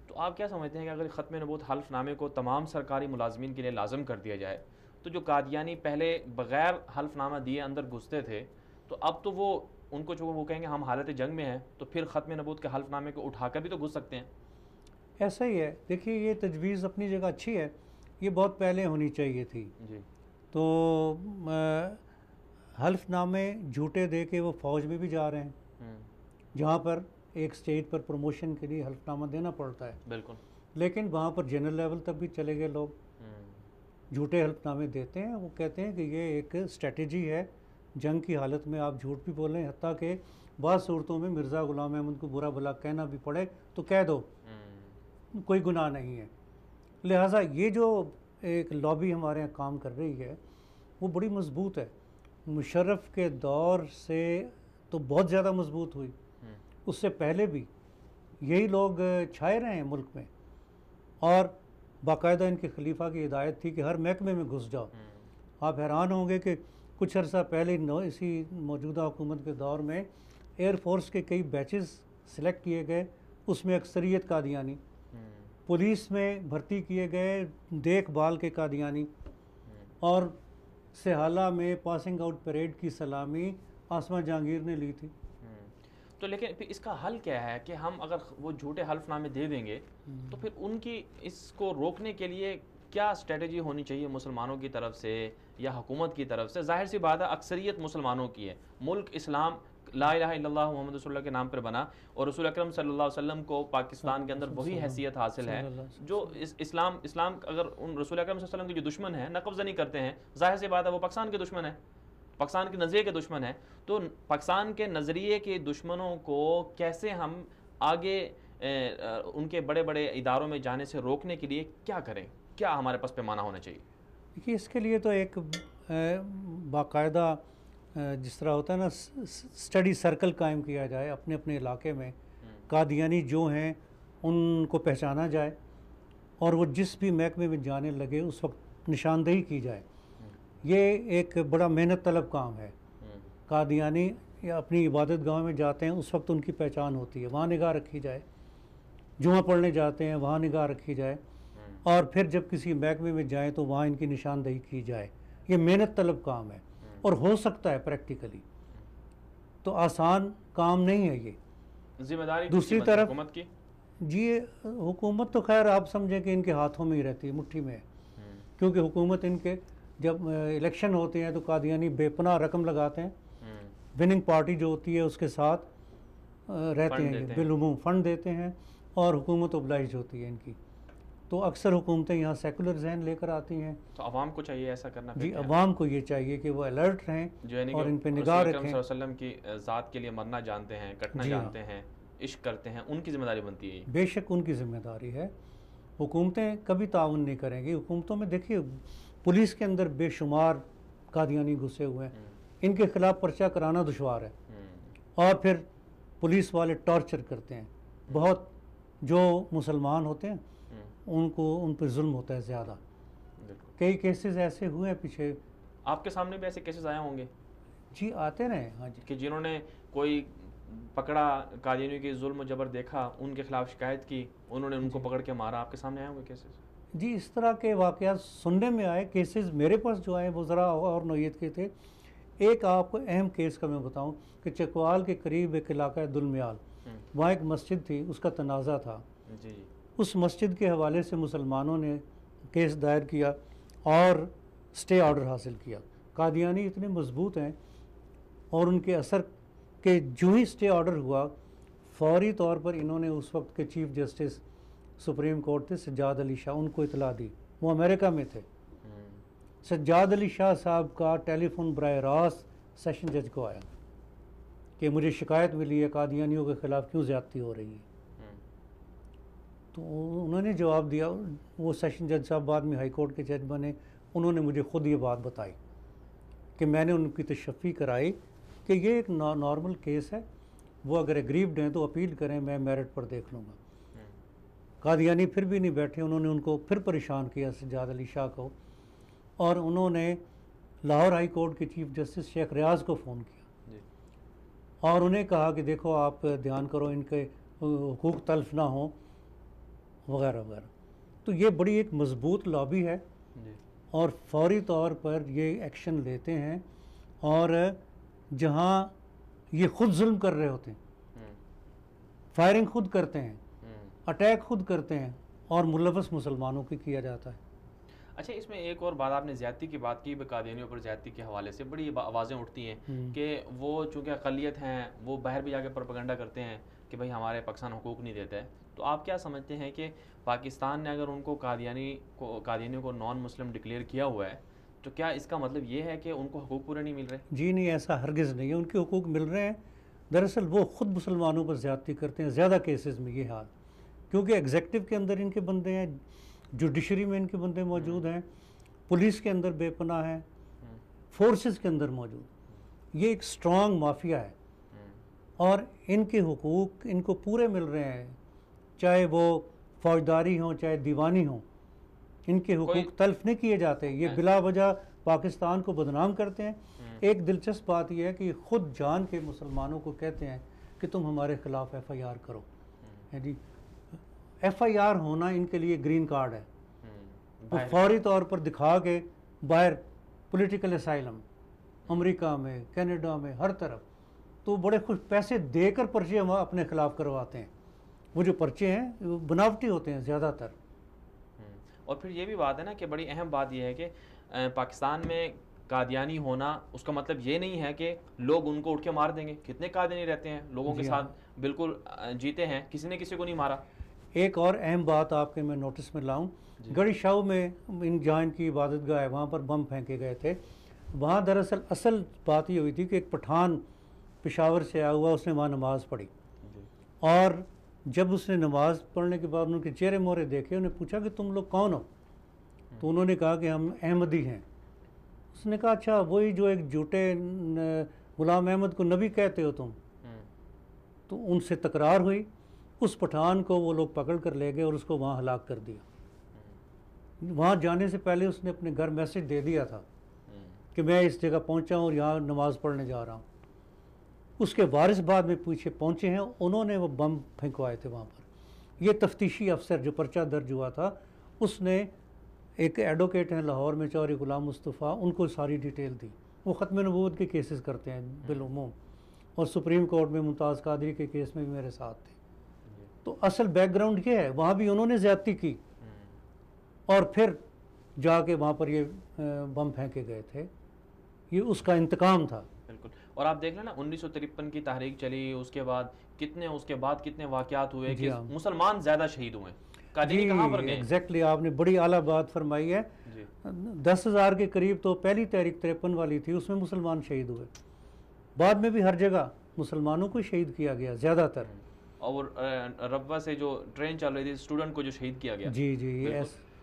تو آپ کیا سمجھتے ہیں کہ اگر ختم نبوت حلف نامے کو تمام سرکاری ملازمین کے لیے لازم کر دیا جائے تو جو قادیانی پہلے بغیر حلف نامہ دیے اندر گھستے تھے تو اب تو وہ ان کو جو وہ کہیں گے ہم حالت جنگ میں ہیں تو پھر ختم نبوت کے حلف نامے کو اٹھا کر بھی تو گھس سکتے ہیں. ایسا ہی ہے. دیکھیے یہ تجویز اپنی جگہ اچھی ہے, یہ بہت پہلے ہونی چاہیے تھی. جی. تو حلف نامے جھوٹے دے کے وہ فوج میں بھی جا رہے ہیں, جہاں پر ایک سٹیج پر پروموشن کے لیے حلف نامہ دینا پڑتا ہے. بالکل. لیکن وہاں پر جنرل لیول تک بھی چلے گئے لوگ, جھوٹے حلف نامے دیتے ہیں. وہ کہتے ہیں کہ یہ ایک اسٹریٹجی ہے جنگ کی حالت میں آپ جھوٹ بھی بولیں, حتیٰ کہ بعض صورتوں میں مرزا غلام احمد کو برا بھلا کہنا بھی پڑے تو کہہ دو, کوئی گناہ نہیں ہے. لہٰذا یہ جو ایک لابی ہمارے یہاں کام کر رہی ہے وہ بڑی مضبوط ہے. مشرف کے دور سے تو بہت زیادہ مضبوط ہوئی, اس سے پہلے بھی یہی لوگ چھائے رہے ہیں ملک میں, اور باقاعدہ ان کے خلیفہ کی ہدایت تھی کہ ہر محکمے میں گھس جاؤ. آپ حیران ہوں گے کہ کچھ عرصہ پہلے اسی موجودہ حکومت کے دور میں ایئر فورس کے کئی بیچز سلیکٹ کیے گئے, اس میں اکثریت قادیانی. پولیس میں بھرتی کیے گئے دیکھ بھال کے قادیانی, اور سہالہ میں پاسنگ آؤٹ پریڈ کی سلامی آسما جہانگیر نے لی تھی. تو لیکن پھر اس کا حل کیا ہے کہ ہم اگر وہ جھوٹے حلف نامے دے دیں گے تو پھر ان کی اس کو روکنے کے لیے کیا اسٹریٹجی ہونی چاہیے مسلمانوں کی طرف سے یا حکومت کی طرف سے؟ ظاہر سی بات ہے اکثریت مسلمانوں کی ہے, ملک اسلام لا الہ الا اللہ محمد رسول اللہ کے نام پر بنا, اور رسول اکرم صلی اللہ علیہ وسلم کو پاکستان کے اندر وہی حیثیت حاصل ہے جو اسلام اگر ان رسول اکرم صلی اللہ علیہ وسلم کے جو دشمن ہیں نقب زنی کرتے ہیں, ظاہر سی بات ہے وہ پاکستان کے دشمن ہیں, پاکستان کے نظریے کے دشمن ہیں. تو پاکستان کے نظریے کے دشمنوں کو کیسے ہم آگے ان کے بڑے بڑے اداروں میں جانے سے روکنے کے لیے کیا کریں, کیا ہمارے پاس پیمانہ ہونا چاہیے؟ دیکھیے اس کے لیے تو ایک باقاعدہ جس طرح ہوتا ہے نا اسٹڈی سرکل قائم کیا جائے اپنے اپنے علاقے میں, قادیانی جو ہیں ان کو پہچانا جائے, اور وہ جس بھی محکمے میں جانے لگے اس وقت نشاندہی کی جائے. یہ ایک بڑا محنت طلب کام ہے. قادیانی یا اپنی عبادت گاہ میں جاتے ہیں اس وقت ان کی پہچان ہوتی ہے, وہاں نگاہ رکھی جائے. جمعہ پڑھنے جاتے ہیں وہاں نگاہ رکھی جائے, اور پھر جب کسی محکمے میں جائیں تو وہاں ان کی نشاندہی کی جائے. یہ محنت طلب کام ہے اور ہو سکتا ہے پریکٹیکلی, تو آسان کام نہیں ہے. یہ ذمہ داری دوسری طرف حکومت کی. جی حکومت تو خیر آپ سمجھیں کہ ان کے ہاتھوں میں ہی رہتی ہے, مٹھی میں ہے, کیونکہ حکومت ان کے جب الیکشن ہوتے ہیں تو قادیانی بے پناہ رقم لگاتے ہیں, وننگ پارٹی جو ہوتی ہے اس کے ساتھ رہتے ہیں, بالعموم فنڈ دیتے ہیں, اور حکومت اوبلائج ہوتی ہے ان کی. تو اکثر حکومتیں یہاں سیکولر ذہن لے کر آتی ہیں. تو عوام کو چاہیے ایسا کرنا. جی عوام کو یہ چاہیے کہ وہ الرٹ رہیں اور ان پہ نگاہ رکھیں. رسول اکرم صلی اللہ علیہ وسلم کی ذات کے لیے مرنا جانتے ہیں, کٹنا جانتے ہیں, عشق کرتے ہیں, ان کی ذمہ داری بنتی ہے. بے شک ان کی ذمہ داری ہے. حکومتیں کبھی تعاون نہیں کریں گی. حکومتوں میں دیکھیے پولیس کے اندر بے شمار قادیانی گھسے ہوئے ہیں, ان کے خلاف پرچہ کرانا دشوار ہے, اور پھر پولیس والے ٹارچر کرتے ہیں بہت. جو مسلمان ہوتے ہیں ان پہ ظلم ہوتا ہے زیادہ. کئی کیسز ایسے ہوئے ہیں پیچھے. آپ کے سامنے بھی ایسے کیسز آئے ہوں گے؟ جی آتے رہے. ہاں جی, کہ جنہوں نے کوئی پکڑا قادیانیوں کی ظلم و جبر دیکھا, ان کے خلاف شکایت کی, انہوں نے ان کو پکڑ کے مارا. آپ کے سامنے آئے ہوں گے کیسز؟ جی اس طرح کے واقعات سننے میں آئے. کیسز میرے پاس جو آئے وہ ذرا اور نوعیت کے تھے. ایک آپ کو اہم کیس کا میں بتاؤں کہ چکوال کے قریب ایک علاقہ ہے دلمیال, وہاں ایک مسجد تھی, اس کا تنازع تھا. اس مسجد کے حوالے سے مسلمانوں نے کیس دائر کیا اور سٹے آرڈر حاصل کیا. قادیانی اتنے مضبوط ہیں اور ان کے اثر کہ جو ہی سٹے آرڈر ہوا فوری طور پر انہوں نے اس وقت کے چیف جسٹس سپریم کورٹ تھے سجاد علی شاہ, ان کو اطلاع دی. وہ امریکہ میں تھے. سجاد علی شاہ صاحب کا ٹیلی فون براہ راست سیشن جج کو آیا کہ مجھے شکایت ملی ہے قادیانیوں کے خلاف کیوں زیادتی ہو رہی ہے. تو انہوں نے جواب دیا. وہ سیشن جج صاحب بعد میں ہائی کورٹ کے جج بنے. انہوں نے مجھے خود یہ بات بتائی کہ میں نے ان کی تشفی کرائی کہ یہ ایک نارمل کیس ہے, وہ اگر ایگریوڈ ہیں تو اپیل کریں, میں میرٹ پر دیکھ لوں گا. قادیانی پھر بھی نہیں بیٹھے. انہوں نے ان کو پھر پریشان کیا سجاد علی شاہ کو, اور انہوں نے لاہور ہائی کورٹ کے چیف جسٹس شیخ ریاض کو فون کیا اور انہیں کہا کہ دیکھو آپ دھیان کرو ان کے حقوق تلف نہ ہوں وغیرہ وغیرہ. تو یہ بڑی ایک مضبوط لابی ہے اور فوری طور پر یہ ایکشن لیتے ہیں, اور جہاں یہ خود ظلم کر رہے ہوتے ہیں، فائرنگ خود کرتے ہیں، اٹیک خود کرتے ہیں، اور ملوث مسلمانوں کی کیا جاتا ہے۔ اچھا، اس میں ایک اور بات آپ نے زیادتی کی بات کی، قادیانیوں پر زیادتی کے حوالے سے بڑی آوازیں اٹھتی ہیں کہ وہ چونکہ اقلیت ہیں، وہ باہر بھی جا کے پروپیگنڈا کرتے ہیں کہ بھائی ہمارے پاکستان حقوق نہیں دیتا ہے۔ تو آپ کیا سمجھتے ہیں کہ پاکستان نے اگر ان کو قادیانیوں کو نان مسلم ڈکلیئر کیا ہوا ہے تو کیا اس کا مطلب یہ ہے کہ ان کو حقوق پورے نہیں مل رہے؟ جی نہیں، ایسا ہرگز نہیں ہے، ان کے حقوق مل رہے ہیں۔ دراصل وہ خود مسلمانوں پر زیادتی کرتے ہیں زیادہ کیسز میں، یہ حال، کیونکہ ایگزیکٹو کے اندر ان کے بندے ہیں، جوڈیشری میں ان کے بندے موجود ہیں، پولیس کے اندر بے پناہ ہیں، فورسز کے اندر موجود، یہ ایک سٹرانگ مافیا ہے، اور ان کے حقوق ان کو پورے مل رہے ہیں، چاہے وہ فوجداری ہوں چاہے دیوانی ہوں، ان کے حقوق تلف نہیں کیے جاتے۔ یہ بلا وجہ پاکستان کو بدنام کرتے ہیں۔ ایک دلچسپ بات یہ ہے کہ خود جان کے مسلمانوں کو کہتے ہیں کہ تم ہمارے خلاف ایف آئی آر کرو۔ جی، ایف آئی آر ہونا ان کے لیے گرین کارڈ ہے، وہ فوری طور پر دکھا کے باہر پولیٹیکل اسائلم امریکہ میں، کینیڈا میں، ہر طرف، تو بڑے خوش پیسے دے کر پرچے ہم اپنے خلاف کرواتے ہیں۔ وہ جو پرچے ہیں وہ بناوٹی ہوتے ہیں زیادہ تر۔ اور پھر یہ بھی بات ہے نا کہ بڑی اہم بات یہ ہے کہ پاکستان میں قادیانی ہونا اس کا مطلب یہ نہیں ہے کہ لوگ ان کو اٹھ کے مار دیں گے۔ کتنے قادیانی رہتے ہیں، لوگوں کے ساتھ بالکل جیتے ہیں، کسی نے کسی کو نہیں مارا۔ ایک اور اہم بات آپ کے میں نوٹس میں لاؤں، گڑی شاہو میں جہاں ان کی عبادت گاہ ہے وہاں پر بم پھینکے گئے تھے۔ وہاں دراصل اصل بات یہ ہوئی تھی کہ ایک پٹھان پشاور سے آیا ہوا، اس نے وہاں نماز پڑھی، اور جب اس نے نماز پڑھنے کے بعد ان کے چہرے مہرے دیکھے، انہیں پوچھا کہ تم لوگ کون ہو؟ تو انہوں نے کہا کہ ہم احمدی ہیں۔ اس نے کہا اچھا، وہی جو ایک جھوٹے غلام احمد کو نبی کہتے ہو تم؟ تو ان سے تکرار ہوئی، اس پٹھان کو وہ لوگ پکڑ کر لے گئے اور اس کو وہاں ہلاک کر دیا۔ وہاں جانے سے پہلے اس نے اپنے گھر میسج دے دیا تھا کہ میں اس جگہ پہنچا ہوں اور یہاں نماز پڑھنے جا رہا ہوں۔ اس کے وارث بعد میں پیچھے پہنچے ہیں، انہوں نے وہ بم پھینکوائے تھے وہاں پر۔ یہ تفتیشی افسر جو پرچہ درج ہوا تھا، اس نے ایک ایڈوکیٹ ہیں لاہور میں چوہدری غلام مصطفیٰ، ان کو ساری ڈیٹیل دی۔ وہ ختم نبوت کے کیسز کرتے ہیں بالعموم، اور سپریم کورٹ میں ممتاز قادری کے کیس میں بھی میرے ساتھ تھے۔ تو اصل بیک گراؤنڈ یہ ہے، وہاں بھی انہوں نے زیادتی کی اور پھر جا کے وہاں پر یہ بم پھینکے گئے تھے۔ یہ اس کا انتقام تھا۔ بالکل۔ اور آپ دیکھ لیں نا 1953 کی تحریک چلی، اس کے بعد کتنے واقعات ہوئے کہ مسلمان زیادہ شہید ہوئے۔ قادیانی کہاں پر گئے؟ ایگزیکٹلی، آپ نے بڑی اعلیٰ بات فرمائی ہے۔ 10,000 کے قریب تو پہلی تحریک 53 والی تھی، اس میں مسلمان شہید ہوئے۔ بعد میں بھی ہر جگہ مسلمانوں کو شہید کیا گیا زیادہ تر۔ اور ربوہ سے جو ٹرین چل رہی تھی، اسٹوڈنٹ کو جو شہید کیا گیا۔ جی جی،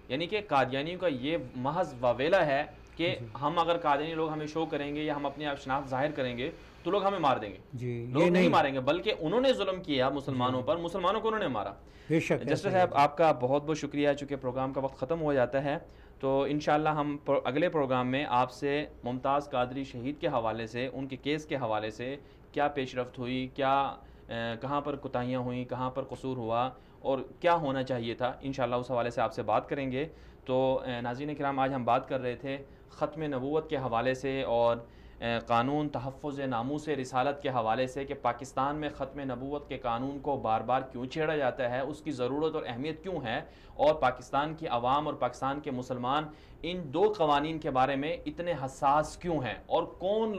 یعنی کہ قادیانیوں کا یہ محض واویلا ہے کہ ہم اگر قادیانی لوگ ہمیں شو کریں گے یا ہم اپنی شناخت ظاہر کریں گے تو لوگ ہمیں مار دیں گے۔ لوگ نہیں ماریں گے، بلکہ انہوں نے ظلم کیا مسلمانوں پر، مسلمانوں کو انہوں نے مارا۔ جسٹس صاحب، آپ کا بہت بہت شکریہ۔ چونکہ پروگرام کا وقت ختم ہو جاتا ہے، تو انشاءاللہ ہم اگلے پروگرام میں آپ سے ممتاز قادری شہید کے حوالے سے، ان کے کیس کے حوالے سے کیا پیش رفت ہوئی، کہاں پر کوتاہیاں ہوئیں، کہاں پر قصور ہوا اور کیا ہونا چاہیے تھا، انشاءاللہ اس حوالے سے آپ سے بات کریں گے۔ تو ناظرین کرام، آج ہم بات کر رہے تھے ختم نبوت کے حوالے سے اور قانون تحفظ ناموس رسالت کے حوالے سے کہ پاکستان میں ختم نبوت کے قانون کو بار بار کیوں چھیڑا جاتا ہے، اس کی ضرورت اور اہمیت کیوں ہے، اور پاکستان کی عوام اور پاکستان کے مسلمان ان دو قوانین کے بارے میں اتنے حساس کیوں ہیں، اور کون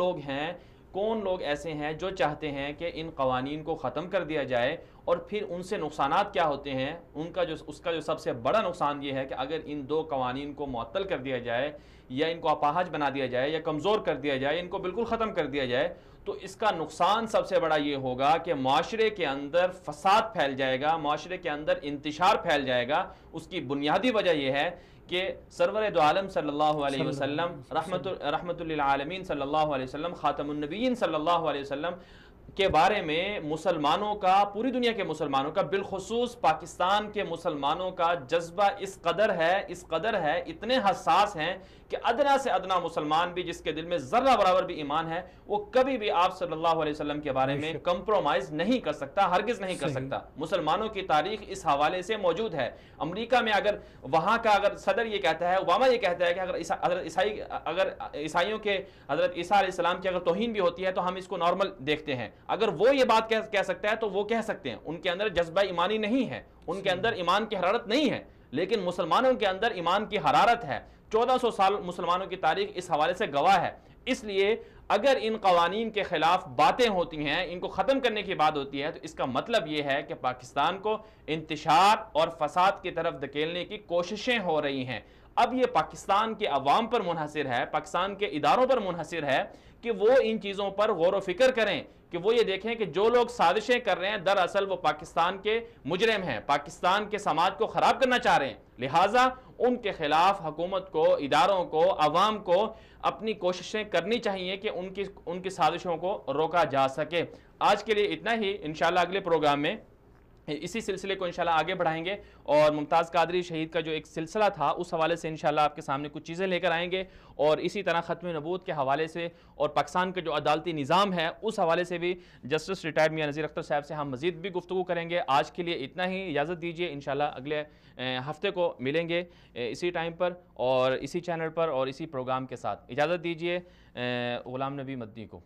لوگ ایسے ہیں جو چاہتے ہیں کہ ان قوانین کو ختم کر دیا جائے، اور پھر ان سے نقصانات کیا ہوتے ہیں۔ اس کا جو سب سے بڑا نقصان یہ ہے کہ اگر ان دو قوانین کو معطل کر دیا جائے یا ان کو اپاہج بنا دیا جائے یا کمزور کر دیا جائے، ان کو بالکل ختم کر دیا جائے، تو اس کا نقصان سب سے بڑا یہ ہوگا کہ معاشرے کے اندر فساد پھیل جائے گا، معاشرے کے اندر انتشار پھیل جائے گا۔ اس کی بنیادی وجہ یہ ہے کہ سرور دو عالم صلی اللہ علیہ وسلم، رحمت للعالمین صلی اللہ علیہ وسلم، خاتم النبیین صلی اللہ علیہ وسلم کے بارے میں مسلمانوں کا، پوری دنیا کے مسلمانوں کا، بالخصوص پاکستان کے مسلمانوں کا جذبہ اس قدر ہے، اتنے حساس ہیں کہ ادنا سے ادنا مسلمان بھی جس کے دل میں ذرہ برابر بھی ایمان ہے، وہ کبھی بھی آپ صلی اللہ علیہ وسلم کے بارے میں کمپرومائز نہیں کر سکتا، ہرگز نہیں کر سکتا۔ مسلمانوں کی تاریخ اس حوالے سے موجود ہے۔ امریکہ میں اگر وہاں کا صدر یہ کہتا ہے، اوباما یہ کہتا ہے کہ اگر عیسائیوں کے حضرت عیسیٰ علیہ السلام کی اگر توہین بھی ہوتی ہے تو ہم اس کو نارمل دیکھتے ہیں، اگر وہ یہ بات کہہ سکتا ہے تو وہ کہہ سکتے ہیں، ان کے اندر جذبہ ایمانی نہیں ہے، ان کے اندر ایمان کی حرارت نہیں ہے، لیکن مسلمانوں کے اندر ایمان کی حرارت ہے۔ 1400 سال مسلمانوں کی تاریخ اس حوالے سے گواہ ہے۔ اس لیے اگر ان قوانین کے خلاف باتیں ہوتی ہیں، ان کو ختم کرنے کی بات ہوتی ہے، تو اس کا مطلب یہ ہے کہ پاکستان کو انتشار اور فساد کی طرف دھکیلنے کی کوششیں ہو رہی ہیں۔ اب یہ پاکستان کے عوام پر منحصر ہے، پاکستان کے اداروں پر منحصر ہے کہ وہ ان چیزوں پر غور و فکر کریں، کہ وہ یہ دیکھیں کہ جو لوگ سازشیں کر رہے ہیں دراصل وہ پاکستان کے مجرم ہیں، پاکستان کے سماج کو خراب کرنا چاہ رہے ہیں، لہٰذا ان کے خلاف حکومت کو، اداروں کو، عوام کو اپنی کوششیں کرنی چاہیے کہ ان کی سازشوں کو روکا جا سکے۔ آج کے لیے اتنا ہی، انشاءاللہ اگلے پروگرام میں اسی سلسلے کو انشاءاللہ آگے بڑھائیں گے، اور ممتاز قادری شہید کا جو ایک سلسلہ تھا اس حوالے سے انشاءاللہ آپ کے سامنے کچھ چیزیں لے کر آئیں گے، اور اسی طرح ختم نبوت کے حوالے سے اور پاکستان کا جو عدالتی نظام ہے اس حوالے سے بھی جسٹس ریٹائرڈ میاں نذیر اختر صاحب سے ہم مزید بھی گفتگو کریں گے۔ آج کے لیے اتنا ہی، اجازت دیجیے، انشاءاللہ اگلے ہفتے کو ملیں گے اسی ٹائم پر اور اسی چینل پر اور اسی پروگرام کے ساتھ۔ اجازت دیجیے غلام نبی مدنی کو۔